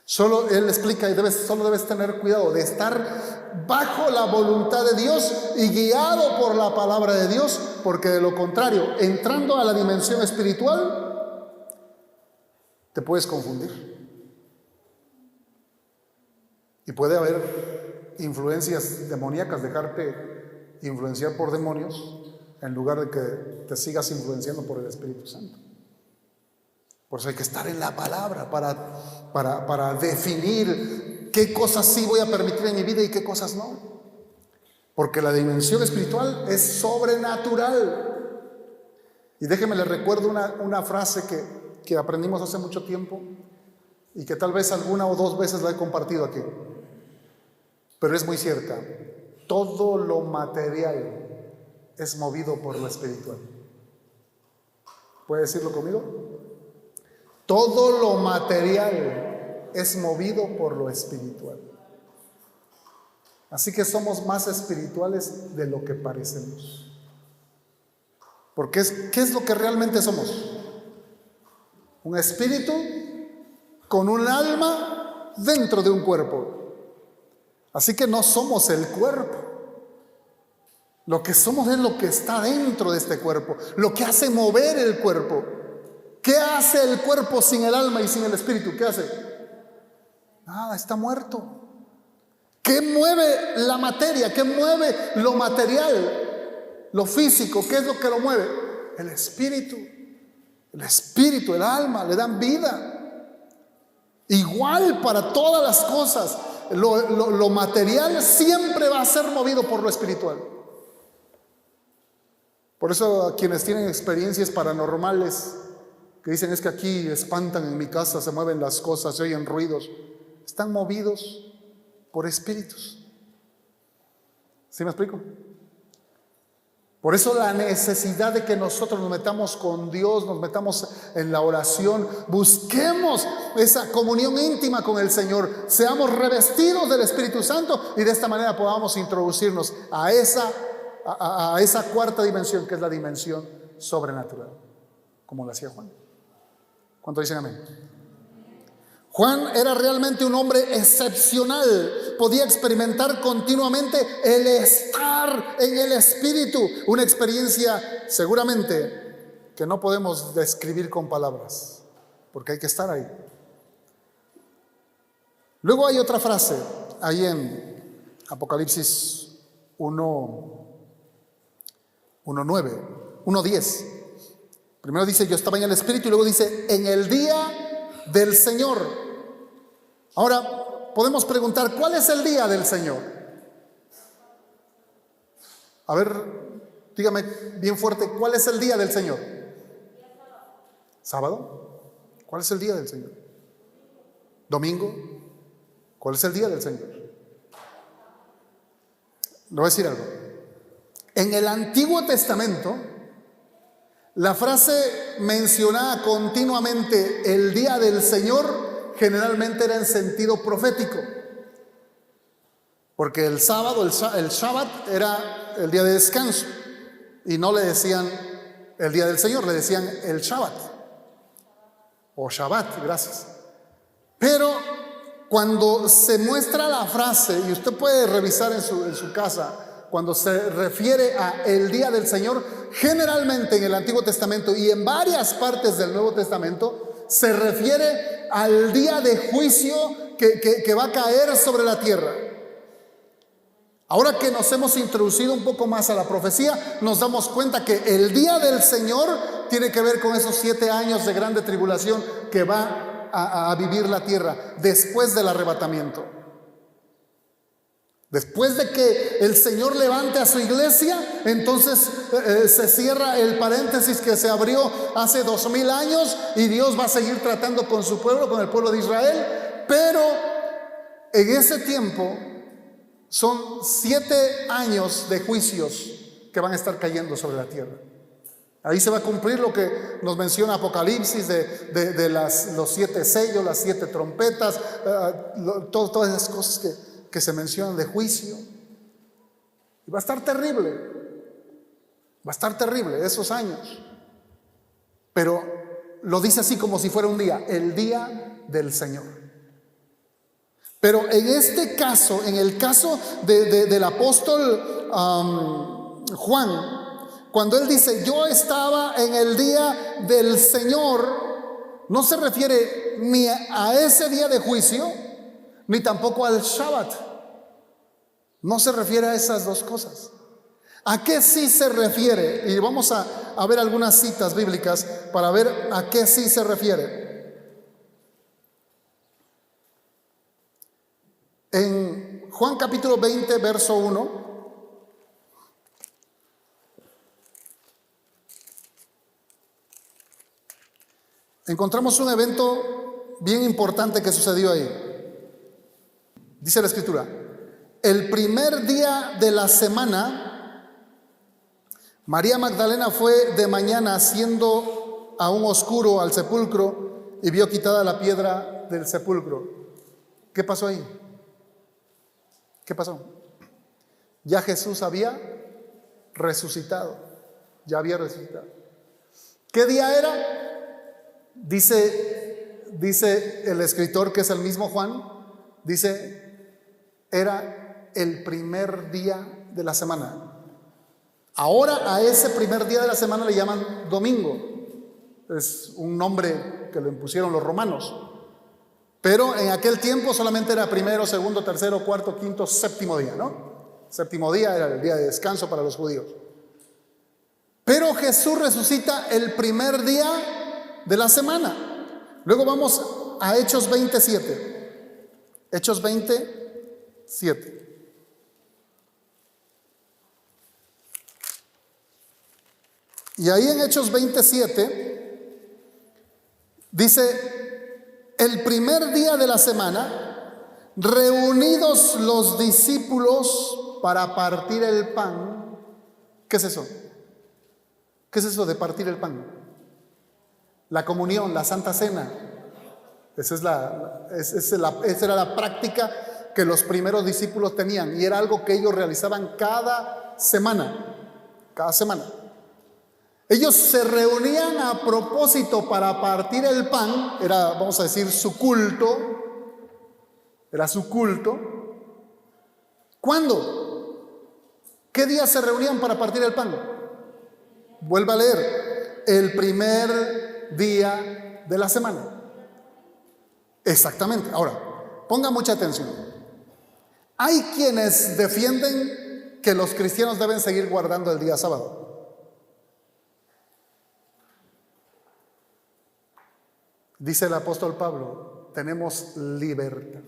Solo él explica, y solo debes tener cuidado de estar bajo la voluntad de Dios y guiado por la palabra de Dios, porque de lo contrario, entrando a la dimensión espiritual, te puedes confundir. Y puede haber influencias demoníacas, dejarte influenciar por demonios en lugar de que te sigas influenciando por el Espíritu Santo. Por eso hay que estar en la palabra para definir qué cosas sí voy a permitir en mi vida y qué cosas no. Porque la dimensión espiritual es sobrenatural. Y déjenme les recuerdo una frase que aprendimos hace mucho tiempo y que tal vez alguna o dos veces la he compartido aquí. Pero es muy cierta. Todo lo material es movido por lo espiritual. ¿Puede decirlo conmigo? Todo lo material es movido por lo espiritual. Así que somos más espirituales de lo que parecemos. Porque ¿qué es lo que realmente somos? Un espíritu con un alma dentro de un cuerpo. Así que no somos el cuerpo. Lo que somos es lo que está dentro de este cuerpo, lo que hace mover el cuerpo. ¿Qué hace el cuerpo sin el alma y sin el espíritu? ¿Qué hace? Nada, está muerto. ¿Qué mueve la materia? ¿Qué mueve lo material? Lo físico, ¿qué es lo que lo mueve? El espíritu. El espíritu, el alma, le dan vida. Igual para todas las cosas, lo material siempre va a ser movido por lo espiritual. Por eso a quienes tienen experiencias paranormales, que dicen es que aquí espantan en mi casa, se mueven las cosas, se oyen ruidos, están movidos por espíritus. ¿Sí me explico? Por eso la necesidad de que nosotros nos metamos con Dios, nos metamos en la oración, busquemos esa comunión íntima con el Señor, seamos revestidos del Espíritu Santo y de esta manera podamos introducirnos a esa cuarta dimensión, que es la dimensión sobrenatural, como lo hacía Juan. ¿Cuánto dicen amén? Juan era realmente un hombre excepcional, podía experimentar continuamente el estar en el Espíritu, una experiencia seguramente que no podemos describir con palabras, porque hay que estar ahí. Luego hay otra frase, ahí en Apocalipsis 1:10. Primero dice, yo estaba en el Espíritu, y luego dice, en el día del Señor. Ahora, podemos preguntar, ¿cuál es el día del Señor? A ver, dígame bien fuerte, ¿cuál es el día del Señor? ¿Sábado? ¿Cuál es el día del Señor? ¿Domingo? ¿Cuál es el día del Señor? Le voy a decir algo. En el Antiguo Testamento, la frase mencionada continuamente, el día del Señor, generalmente era en sentido profético. Porque el sábado, el Shabbat, era el día de descanso. Y no le decían el día del Señor, le decían el Shabbat. O Shabbat, gracias. Pero cuando se muestra la frase, y usted puede revisar en su casa, cuando se refiere a el día del Señor, generalmente en el Antiguo Testamento y en varias partes del Nuevo Testamento, se refiere al día de juicio que va a caer sobre la tierra. Ahora que nos hemos introducido un poco más a la profecía, nos damos cuenta que el día del Señor tiene que ver con esos 7 años de grande tribulación que va a vivir la tierra después del arrebatamiento. Después de que el Señor levante a su iglesia, entonces se cierra el paréntesis que se abrió hace 2000 años y Dios va a seguir tratando con su pueblo, con el pueblo de Israel. Pero en ese tiempo son 7 años de juicios que van a estar cayendo sobre la tierra. Ahí se va a cumplir lo que nos menciona Apocalipsis de los 7 sellos, las 7 trompetas, todas esas cosas que se mencionan de juicio. Y va a estar terrible esos años. Pero lo dice así como si fuera un día, el día del Señor. Pero en este caso, en el caso del apóstol Juan, cuando él dice, yo estaba en el día del Señor, no se refiere ni a ese día de juicio, ni tampoco al Shabbat. No se refiere a esas dos cosas. ¿A qué sí se refiere? Y vamos a ver algunas citas bíblicas para ver a qué sí se refiere. En Juan capítulo 20, verso 1, encontramos un evento bien importante que sucedió ahí. Dice la Escritura, el primer día de la semana, María Magdalena fue de mañana siendo aún oscuro al sepulcro y vio quitada la piedra del sepulcro. ¿Qué pasó ahí? ¿Qué pasó? Ya Jesús había resucitado. Ya había resucitado. ¿Qué día era? Dice el escritor, que es el mismo Juan, dice, era el primer día de la semana. Ahora a ese primer día de la semana le llaman domingo. Es un nombre que lo impusieron los romanos. Pero en aquel tiempo solamente era primero, segundo, tercero, cuarto, quinto, séptimo día, ¿no? Séptimo día era el día de descanso para los judíos. Pero Jesús resucita el primer día de la semana. Luego vamos a Hechos 27. Hechos 27. Y ahí en Hechos 27 dice, el primer día de la semana, reunidos los discípulos para partir el pan. ¿Qué es eso? ¿Qué es eso de partir el pan? La comunión, la Santa Cena. Esa era la práctica que los primeros discípulos tenían, y era algo que ellos realizaban cada semana. Cada semana. Ellos se reunían a propósito para partir el pan. Era, vamos a decir, su culto. Era su culto. ¿Cuándo? ¿Qué día se reunían para partir el pan? Vuelva a leer. El primer día de la semana. Exactamente. Ahora, ponga mucha atención. Hay quienes defienden que los cristianos deben seguir guardando el día sábado. Dice el apóstol Pablo, tenemos libertad.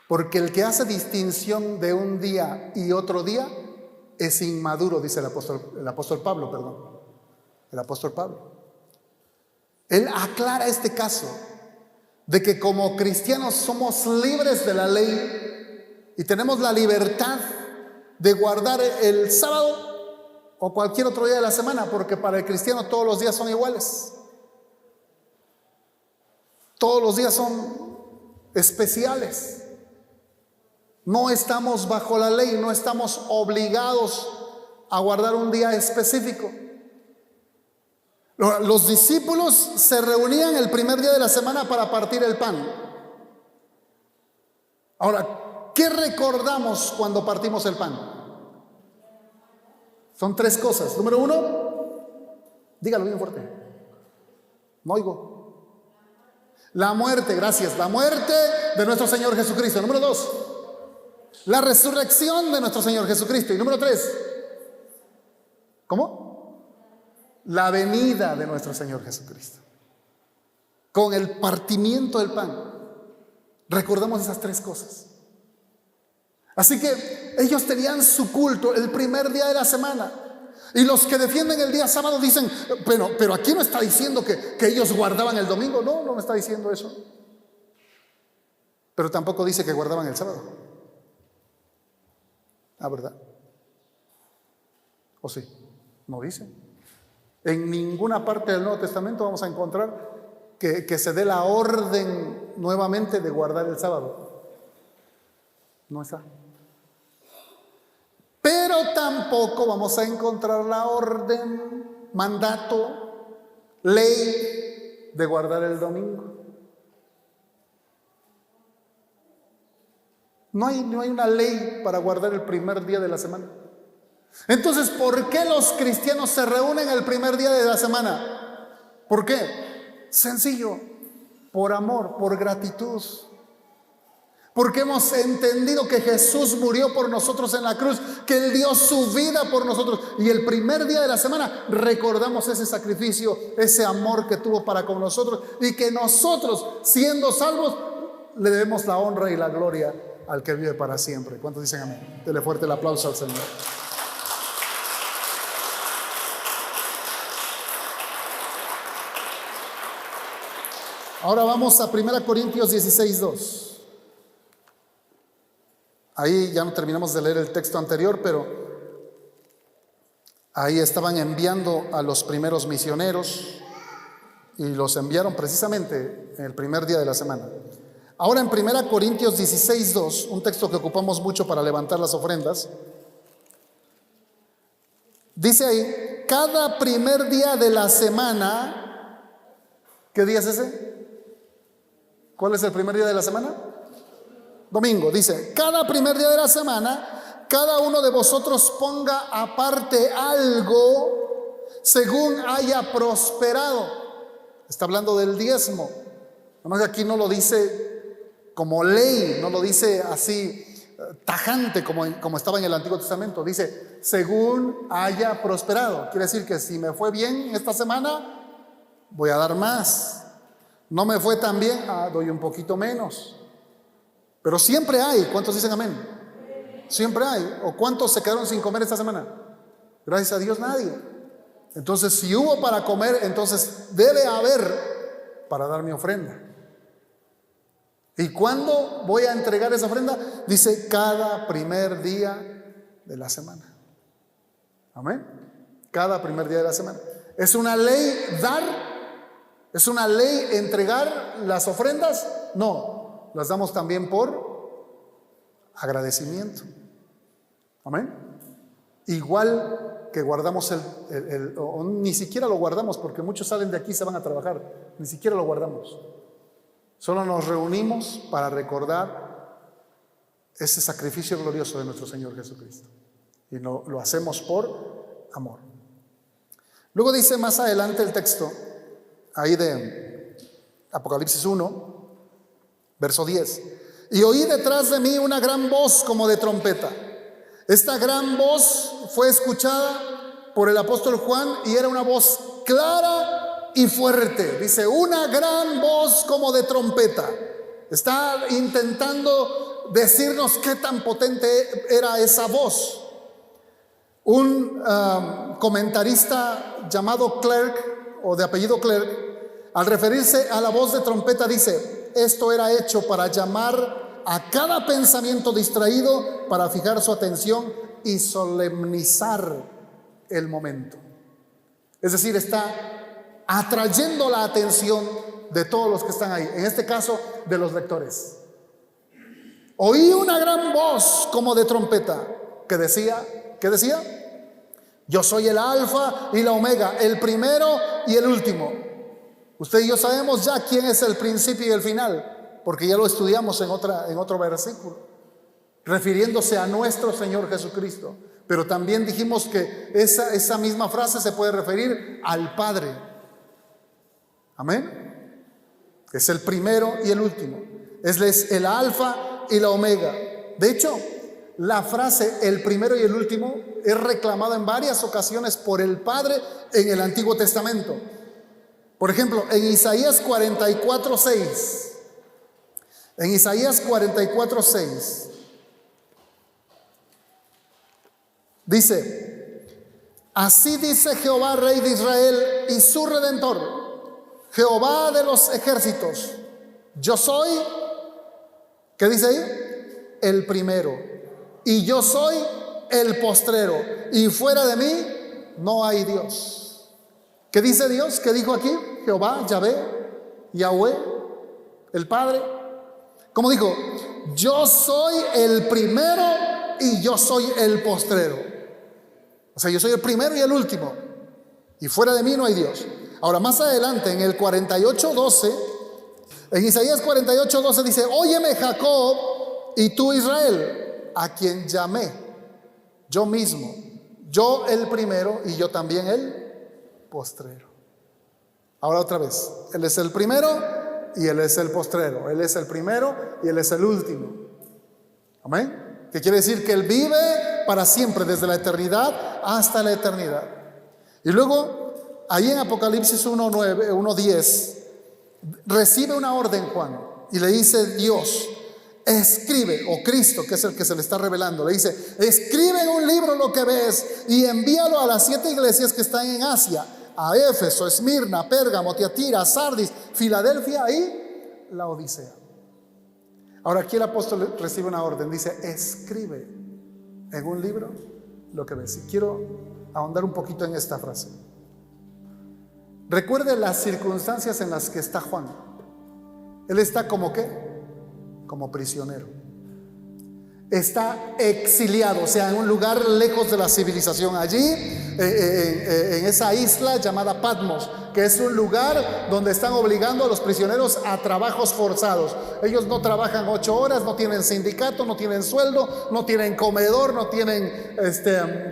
Porque el que hace distinción de un día y otro día es inmaduro, dice el apóstol Pablo. El apóstol Pablo. Él aclara este caso de que como cristianos somos libres de la ley y tenemos la libertad de guardar el sábado o cualquier otro día de la semana, porque para el cristiano todos los días son iguales. Todos los días son especiales. No estamos bajo la ley, no estamos obligados a guardar un día específico. Los discípulos se reunían el primer día de la semana para partir el pan. Ahora, ¿qué recordamos cuando partimos el pan? Son tres cosas. Número uno, dígalo bien fuerte. No oigo. La muerte, gracias. La muerte de nuestro Señor Jesucristo. Número dos, la resurrección de nuestro Señor Jesucristo. Y número tres, ¿cómo? La venida de nuestro Señor Jesucristo. Con el partimiento del pan recordamos esas tres cosas. Así que ellos tenían su culto el primer día de la semana. Y los que defienden el día sábado dicen, pero aquí no está diciendo que ellos guardaban el domingo. No, no me está diciendo eso. Pero tampoco dice que guardaban el sábado. Ah, ¿verdad? ¿O sí? No dice. En ninguna parte del Nuevo Testamento vamos a encontrar que se dé la orden nuevamente de guardar el sábado. No está. Pero tampoco vamos a encontrar la orden, mandato, ley de guardar el domingo. No hay una ley para guardar el primer día de la semana. Entonces, ¿por qué los cristianos se reúnen el primer día de la semana? ¿Por qué? Sencillo, por amor, por gratitud. Porque hemos entendido que Jesús murió por nosotros en la cruz, que Él dio su vida por nosotros. Y el primer día de la semana recordamos ese sacrificio, ese amor que tuvo para con nosotros, y que nosotros, siendo salvos, le debemos la honra y la gloria al que vive para siempre. ¿Cuántos dicen amén? Dele fuerte el aplauso al Señor. Ahora vamos a 1 Corintios 16:2. Ahí ya no terminamos de leer el texto anterior, pero ahí estaban enviando a los primeros misioneros y los enviaron precisamente en el primer día de la semana. Ahora en 1 Corintios 16:2, un texto que ocupamos mucho para levantar las ofrendas, dice ahí, cada primer día de la semana, ¿qué día es ese? ¿Cuál es el primer día de la semana? Domingo. Dice, cada primer día de la semana, cada uno de vosotros ponga aparte algo según haya prosperado. Está hablando del diezmo. Además, aquí no lo dice como ley, no lo dice así tajante como estaba en el Antiguo Testamento. Dice, según haya prosperado. Quiere decir que si me fue bien esta semana, voy a dar más. No me fue tan bien, doy un poquito menos. Pero siempre hay. ¿Cuántos dicen amén? Siempre hay. ¿O cuántos se quedaron sin comer esta semana? Gracias a Dios, nadie. Entonces, si hubo para comer, entonces debe haber para dar mi ofrenda. ¿Y cuándo voy a entregar esa ofrenda? Dice, cada primer día de la semana. Amén. Cada primer día de la semana. ¿Es una ley dar? ¿Es una ley entregar las ofrendas? No, las damos también por agradecimiento. Amén. Igual que guardamos o ni siquiera lo guardamos, porque muchos salen de aquí y se van a trabajar. Ni siquiera lo guardamos. Solo nos reunimos para recordar ese sacrificio glorioso de nuestro Señor Jesucristo. Y lo hacemos por amor. Luego dice más adelante el texto, ahí de Apocalipsis 1, verso 10. Y oí detrás de mí una gran voz como de trompeta. Esta gran voz fue escuchada por el apóstol Juan y era una voz clara y fuerte. Dice, una gran voz como de trompeta. Está intentando decirnos qué tan potente era esa voz. Un comentarista llamado Clerk, o de apellido Clerk, al referirse a la voz de trompeta dice, esto era hecho para llamar a cada pensamiento distraído, para fijar su atención y solemnizar el momento. Es decir, está atrayendo la atención de todos los que están ahí, en este caso de los lectores. Oí una gran voz como de trompeta que decía, ¿qué decía? Yo soy el alfa y la omega, el primero y el último. Usted y yo sabemos ya quién es el principio y el final, porque ya lo estudiamos en otro versículo, refiriéndose a nuestro Señor Jesucristo. Pero también dijimos que esa misma frase se puede referir al Padre. Amén. Es el primero y el último. Es el alfa y la omega. De hecho, la frase el primero y el último es reclamada en varias ocasiones por el Padre en el Antiguo Testamento. Por ejemplo, en Isaías 44:6. En Isaías 44:6 dice, así dice Jehová, Rey de Israel y su Redentor, Jehová de los ejércitos, yo soy, ¿qué dice ahí? El primero, y yo soy el postrero, y fuera de mí no hay Dios. ¿Qué dice Dios? ¿Qué dijo aquí? Jehová, Yahvé, Yahweh, el Padre. Como dijo, yo soy el primero y yo soy el postrero. O sea, yo soy el primero y el último, y fuera de mí no hay Dios. Ahora, más adelante, en el 48:12, en Isaías 48:12 dice, óyeme Jacob y tú Israel, a quien llamé yo mismo, yo el primero y yo también el postrero. Ahora otra vez, Él es el primero y Él es el postrero. Él es el primero y Él es el último. Amén. Que quiere decir que Él vive para siempre, desde la eternidad hasta la eternidad. Y luego, ahí en Apocalipsis 1:10, recibe una orden Juan y le dice Dios: escribe, o Cristo, que es el que se le está revelando, le dice: escribe en un libro lo que ves y envíalo a las 7 iglesias que están en Asia, a Éfeso, Esmirna, Pérgamo, Tiatira, Sardis, Filadelfia y Laodicea. Ahora aquí el apóstol recibe una orden, dice: escribe en un libro lo que ves. Y quiero ahondar un poquito en esta frase. Recuerde las circunstancias en las que está Juan. Él está como ¿qué? Como prisionero. Está exiliado, o sea, en un lugar lejos de la civilización. Allí, en esa isla llamada Patmos, que es un lugar donde están obligando a los prisioneros a trabajos forzados. Ellos no trabajan 8 horas, no tienen sindicato, no tienen sueldo, no tienen comedor, no tienen,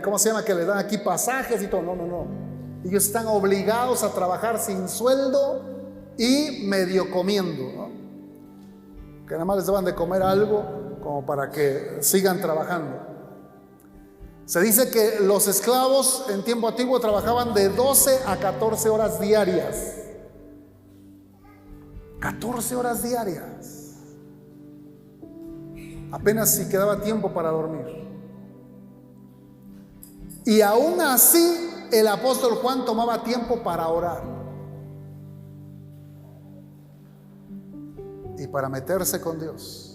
¿cómo se llama? Que le dan aquí pasajes y todo. No. Ellos están obligados a trabajar sin sueldo y medio comiendo, ¿no? Que nada más les daban de comer algo como para que sigan trabajando. Se dice que los esclavos en tiempo antiguo trabajaban de 12 a 14 horas diarias. 14 horas diarias. Apenas si quedaba tiempo para dormir. Y aún así el apóstol Juan tomaba tiempo para orar y para meterse con Dios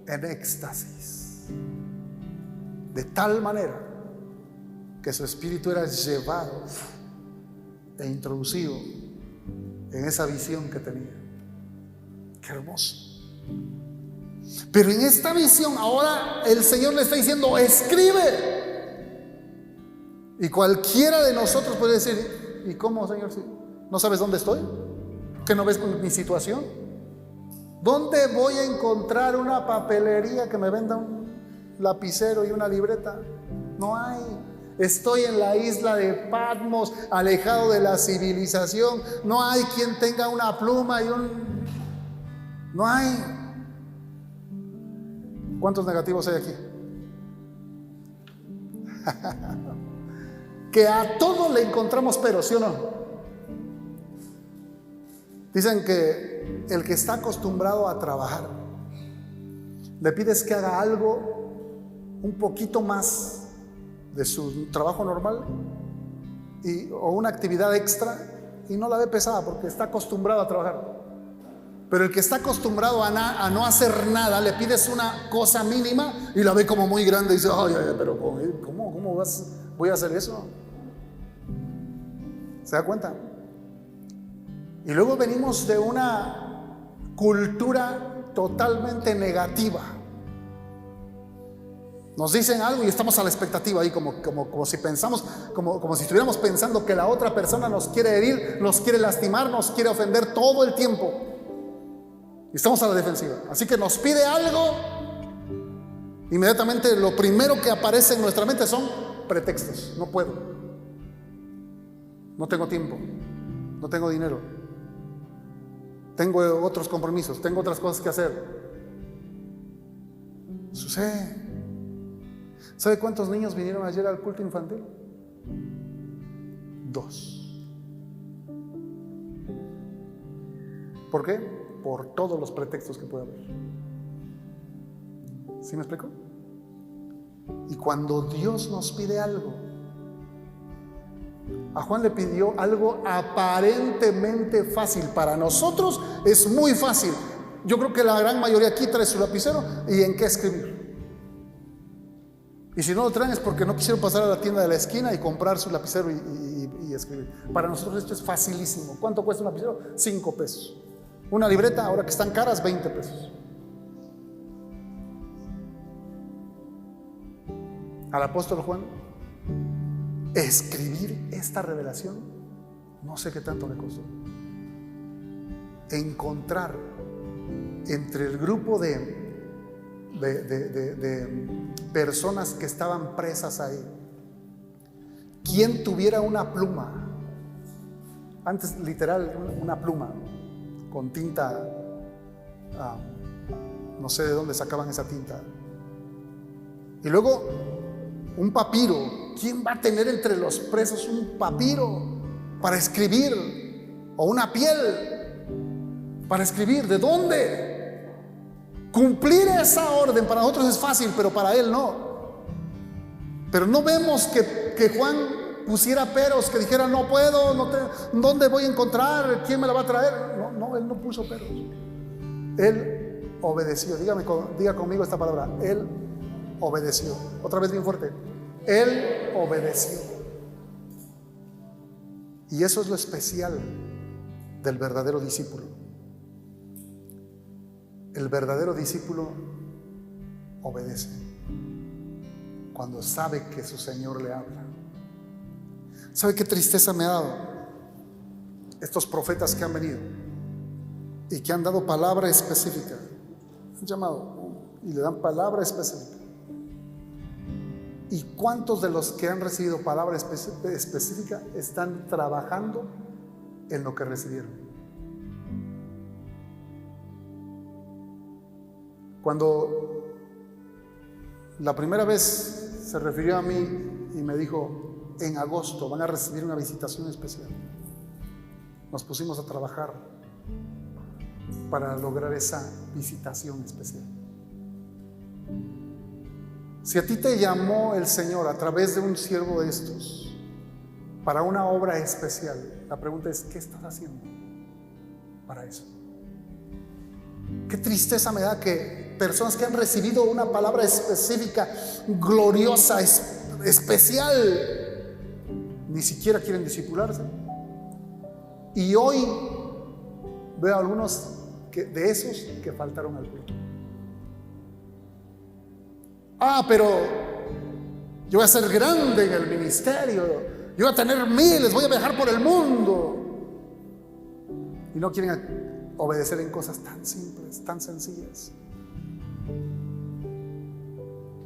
en éxtasis, de tal manera que su espíritu era llevado e introducido en esa visión que tenía. Qué hermoso. Pero en esta visión ahora el Señor le está diciendo: escribe. Y cualquiera de nosotros puede decir: ¿y cómo, Señor? ¿No sabes dónde estoy? ¿Que no ves mi situación? ¿Dónde voy a encontrar una papelería que me venda un lapicero y una libreta? No hay. Estoy en la isla de Patmos, alejado de la civilización. No hay quien tenga una pluma y no hay. ¿Cuántos negativos hay aquí? Que a todo le encontramos pero, ¿sí o no? Dicen que el que está acostumbrado a trabajar, le pides que haga algo un poquito más de su trabajo normal o una actividad extra, y no la ve pesada porque está acostumbrado a trabajar. Pero el que está acostumbrado a no hacer nada, le pides una cosa mínima y la ve como muy grande y dice: ay, pero ¿cómo voy a hacer eso? ¿Se da cuenta? Y luego venimos de una cultura totalmente negativa. Nos dicen algo y estamos a la expectativa ahí, como si pensamos, como si estuviéramos pensando que la otra persona nos quiere herir, nos quiere lastimar, nos quiere ofender todo el tiempo. Y estamos a la defensiva. Así que nos pide algo, inmediatamente lo primero que aparece en nuestra mente son pretextos. No puedo, no tengo tiempo, no tengo dinero, tengo otros compromisos, tengo otras cosas que hacer. Sucede. ¿Sabe cuántos niños vinieron ayer al culto infantil? 2. ¿Por qué? Por todos los pretextos que puede haber. ¿Sí me explico? Y cuando Dios nos pide algo, a Juan le pidió algo aparentemente fácil. Para nosotros es muy fácil. Yo creo que la gran mayoría aquí trae su lapicero y en qué escribir. Y si no lo traen es porque no quisieron pasar a la tienda de la esquina y comprar su lapicero y escribir. Para nosotros esto es facilísimo. ¿Cuánto cuesta un lapicero? 5 pesos. Una libreta, ahora que están caras, 20 pesos. Al apóstol Juan, escribir esta revelación, no sé qué tanto le costó. Encontrar entre el grupo de de personas que estaban presas ahí. Quien tuviera una pluma, antes literal una pluma con tinta, no sé de dónde sacaban esa tinta, y luego un papiro. ¿Quién va a tener entre los presos un papiro para escribir? O una piel para escribir. ¿De dónde? Cumplir esa orden para nosotros es fácil, pero para él no. Pero no vemos que Juan pusiera peros, que dijera no puedo, ¿dónde voy a encontrar? ¿Quién me la va a traer? No, él no puso peros. Él obedeció. Diga conmigo esta palabra: él obedeció. Otra vez bien fuerte: él obedeció. Y eso es lo especial del verdadero discípulo. El verdadero discípulo obedece cuando sabe que su Señor le habla. ¿Sabe qué tristeza me ha dado? Estos profetas que han venido y que han dado palabra específica, han llamado y le dan palabra específica. ¿Y cuántos de los que han recibido palabra específica están trabajando en lo que recibieron? Cuando la primera vez se refirió a mí y me dijo: en agosto van a recibir una visitación especial, nos pusimos a trabajar para lograr esa visitación especial. Si a ti te llamó el Señor a través de un siervo de estos para una obra especial, la pregunta es: ¿qué estás haciendo para eso? Qué tristeza me da que personas que han recibido una palabra específica, gloriosa, especial, ni siquiera quieren discipularse. Y hoy veo a algunos de esos que faltaron al culto. Pero yo voy a ser grande en el ministerio, yo voy a tener miles, voy a viajar por el mundo. Y no quieren obedecer en cosas tan simples, tan sencillas.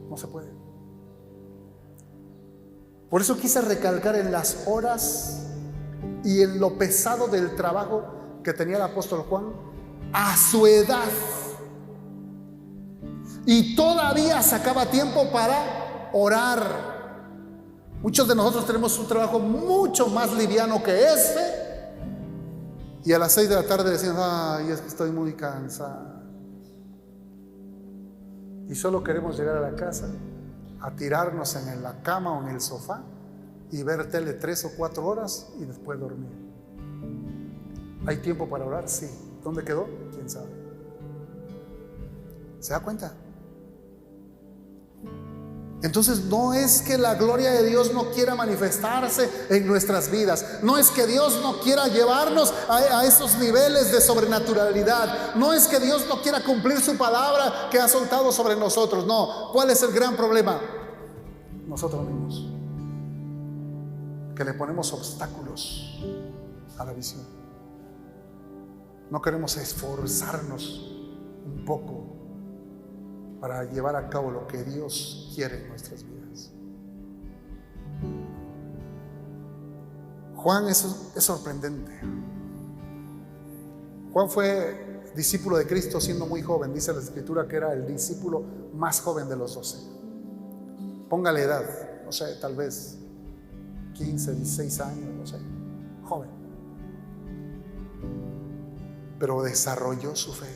No se puede. Por eso quise recalcar en las horas y en lo pesado del trabajo que tenía el apóstol Juan a su edad. Y todavía sacaba tiempo para orar. Muchos de nosotros tenemos un trabajo mucho más liviano que este, y a las 6 de la tarde decimos: ay, es que estoy muy cansado. Y solo queremos llegar a la casa, a tirarnos en la cama o en el sofá y ver tele 3 o 4 horas y después dormir. ¿Hay tiempo para orar? Sí. ¿Dónde quedó? ¿Quién sabe? ¿Se da cuenta? Entonces no es que la gloria de Dios no quiera manifestarse en nuestras vidas, no es que Dios no quiera llevarnos a esos niveles de sobrenaturalidad, no es que Dios no quiera cumplir su palabra que ha soltado sobre nosotros. No. ¿Cuál es el gran problema? Nosotros mismos, que le ponemos obstáculos a la visión. No queremos esforzarnos un poco para llevar a cabo lo que Dios quiere en nuestras vidas. Juan es sorprendente. Juan fue discípulo de Cristo siendo muy joven. Dice la Escritura que era el discípulo más joven de los 12. Póngale edad, no sé, tal vez 15, 16 años, no sé, joven. Pero desarrolló su fe,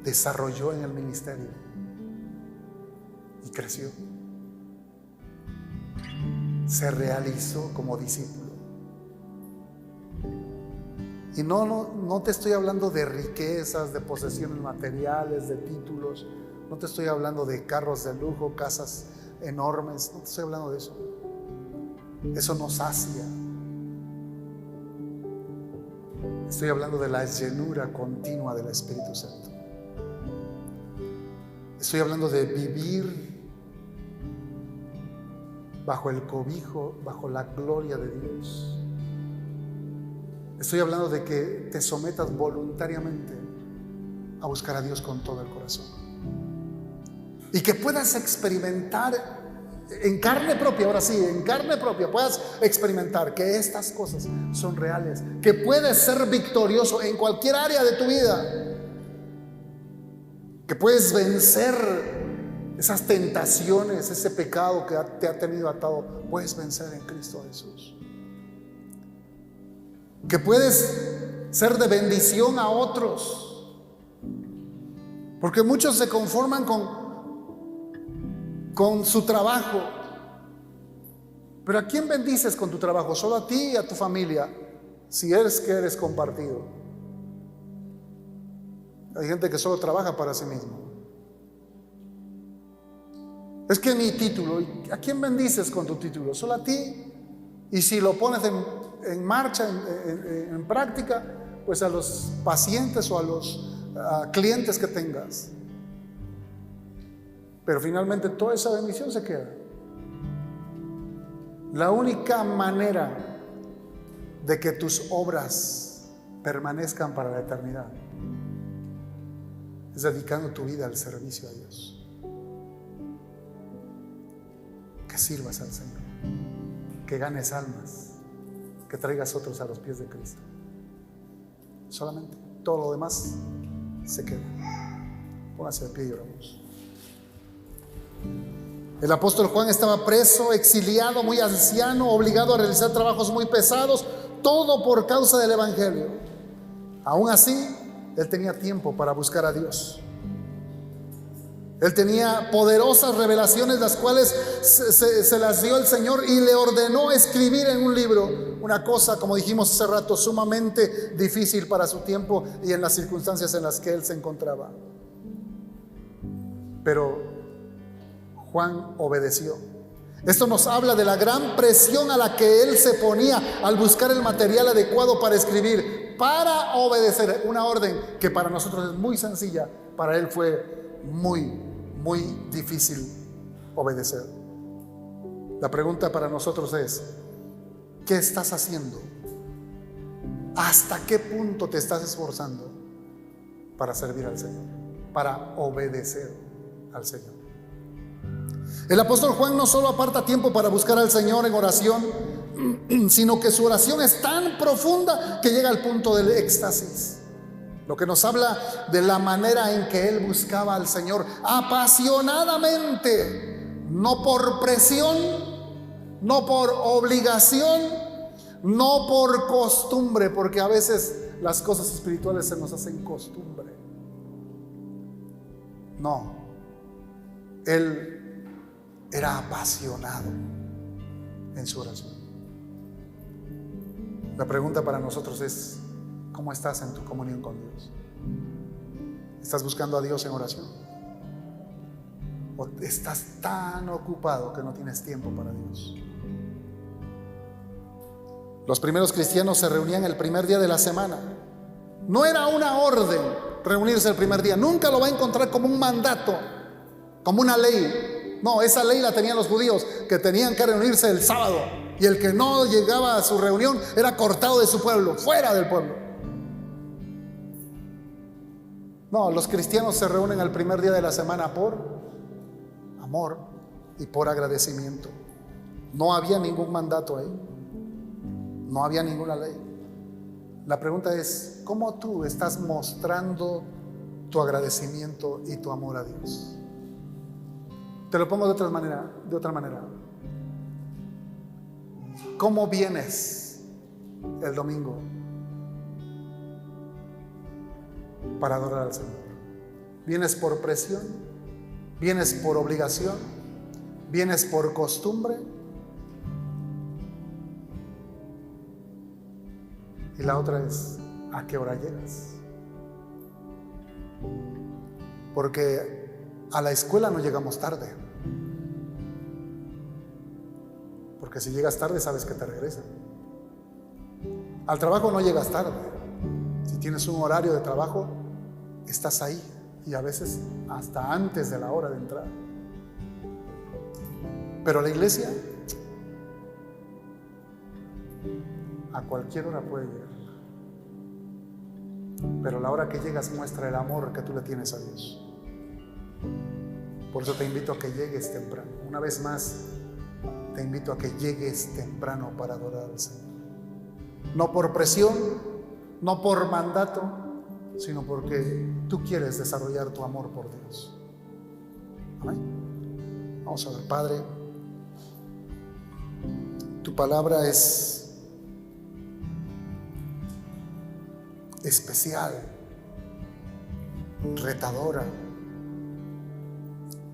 desarrolló en el ministerio y creció. Se realizó como discípulo. Y no te estoy hablando de riquezas, de posesiones materiales, de títulos. No te estoy hablando de carros de lujo, casas enormes. No te estoy hablando de eso. Eso nos sacia. Estoy hablando de la llenura continua del Espíritu Santo. Estoy hablando de vivir bajo el cobijo, bajo la gloria de Dios. Estoy hablando de que te sometas voluntariamente a buscar a Dios con todo el corazón. Y que puedas experimentar en carne propia, ahora sí, en carne propia, puedas experimentar que estas cosas son reales, que puedes ser victorioso en cualquier área de tu vida, que puedes vencer esas tentaciones, ese pecado que te ha tenido atado, puedes vencer en Cristo Jesús. Que puedes ser de bendición a otros, porque muchos se conforman con su trabajo. Pero ¿a quién bendices con tu trabajo? Solo a ti y a tu familia, si eres que eres compartido. Hay gente que solo trabaja para sí mismo. Es que mi título, ¿a quién bendices con tu título? Solo a ti. Y si lo pones en marcha, en práctica, pues a los pacientes o a los clientes que tengas. Pero finalmente toda esa bendición se queda. La única manera de que tus obras permanezcan para la eternidad es dedicando tu vida al servicio a Dios. Que sirvas al Señor, que ganes almas, que traigas otros a los pies de Cristo. Solamente, todo lo demás se queda. Póngase de pie y oramos. El apóstol Juan estaba preso, exiliado, muy anciano, obligado a realizar trabajos muy pesados, todo por causa del evangelio. Aún así, él tenía tiempo para buscar a Dios. Él tenía poderosas revelaciones, las cuales se las dio el Señor y le ordenó escribir en un libro, una cosa, como dijimos hace rato, sumamente difícil para su tiempo y en las circunstancias en las que él se encontraba. Pero Juan obedeció. Esto nos habla de la gran presión a la que él se ponía al buscar el material adecuado para escribir, para obedecer una orden que para nosotros es muy sencilla, para él fue muy difícil obedecer. La pregunta para nosotros es: ¿qué estás haciendo? ¿Hasta qué punto te estás esforzando para servir al Señor, para obedecer al Señor? El apóstol Juan no solo aparta tiempo para buscar al Señor en oración, sino que su oración es tan profunda que llega al punto del éxtasis. Lo que nos habla de la manera en que él buscaba al Señor apasionadamente, no por presión, no por obligación, no por costumbre, porque a veces las cosas espirituales se nos hacen costumbre. No, él era apasionado en su oración. La pregunta para nosotros es: ¿cómo estás en tu comunión con Dios? ¿Estás buscando a Dios en oración? ¿O estás tan ocupado que no tienes tiempo para Dios? Los primeros cristianos se reunían el primer día de la semana. No era una orden reunirse el primer día. Nunca lo va a encontrar como un mandato, como una ley. No, esa ley la tenían los judíos, que tenían que reunirse el sábado, y el que no llegaba a su reunión era cortado de su pueblo, fuera del pueblo. No, los cristianos se reúnen el primer día de la semana por amor y por agradecimiento. No había ningún mandato ahí, no había ninguna ley. La pregunta es: ¿cómo tú estás mostrando tu agradecimiento y tu amor a Dios? Te lo pongo de otra manera. ¿Cómo vienes el domingo para adorar al Señor? ¿Vienes por presión? ¿Vienes por obligación? ¿Vienes por costumbre? Y la otra es: ¿a qué hora llegas? Porque a la escuela no llegamos tarde, porque si llegas tarde sabes que te regresan. Al trabajo no llegas tarde. Si tienes un horario de trabajo, estás ahí, y a veces hasta antes de la hora de entrar. Pero la iglesia a cualquier hora puede llegar. pero a la hora que llegas muestra el amor que tú le tienes a Dios. Por eso te invito a que llegues temprano. Una vez más, te invito a que llegues temprano para adorar al Señor. No por presión, no por mandato, sino porque tú quieres desarrollar tu amor por Dios. Amén. Vamos a ver, Padre, tu palabra es especial, retadora.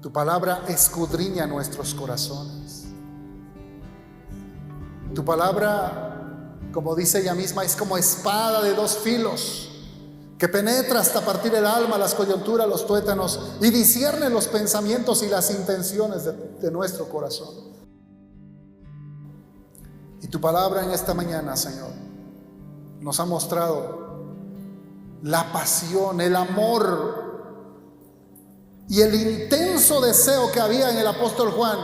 Tu palabra escudriña nuestros corazones. Tu palabra, como dice ella misma, es como espada de dos filos que penetra hasta partir el alma, las coyunturas, los tuétanos y discierne los pensamientos y las intenciones de nuestro corazón. Y tu palabra en esta mañana, Señor, nos ha mostrado la pasión, el amor y el intenso deseo que había en el apóstol Juan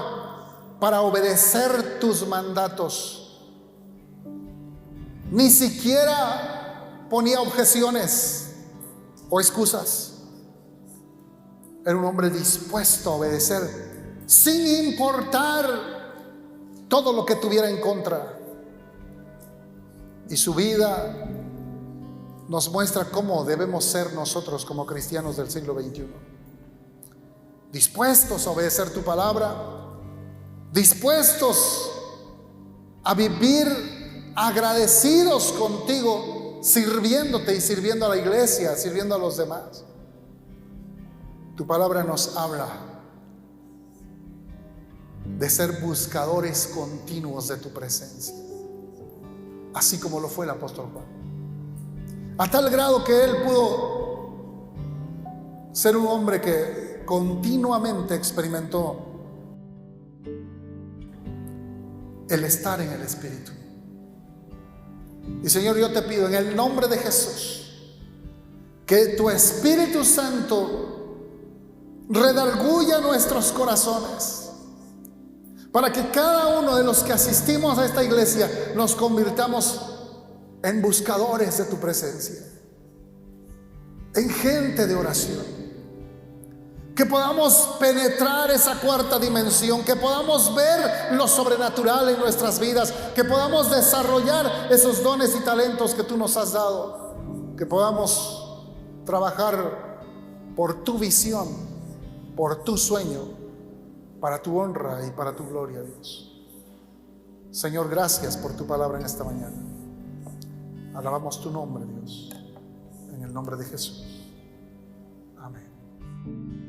para obedecer tus mandatos. Ni siquiera ponía objeciones o excusas. Era un hombre dispuesto a obedecer sin importar todo lo que tuviera en contra. Y su vida nos muestra cómo debemos ser nosotros como cristianos del siglo XXI. Dispuestos a obedecer tu palabra, dispuestos a vivir agradecidos contigo, sirviéndote y sirviendo a la iglesia, sirviendo a los demás. Tu palabra nos habla de ser buscadores continuos de tu presencia, así como lo fue el apóstol Juan, a tal grado que él pudo ser un hombre que continuamente experimentó el estar en el Espíritu. Y Señor, yo te pido en el nombre de Jesús que tu Espíritu Santo redarguya nuestros corazones, para que cada uno de los que asistimos a esta iglesia nos convirtamos en buscadores de tu presencia, en gente de oración. Que podamos penetrar esa cuarta dimensión, que podamos ver lo sobrenatural en nuestras vidas, que podamos desarrollar esos dones y talentos que tú nos has dado, que podamos trabajar por tu visión, por tu sueño, para tu honra y para tu gloria, Dios. Señor, gracias por tu palabra en esta mañana. Alabamos tu nombre, Dios, en el nombre de Jesús. Amén.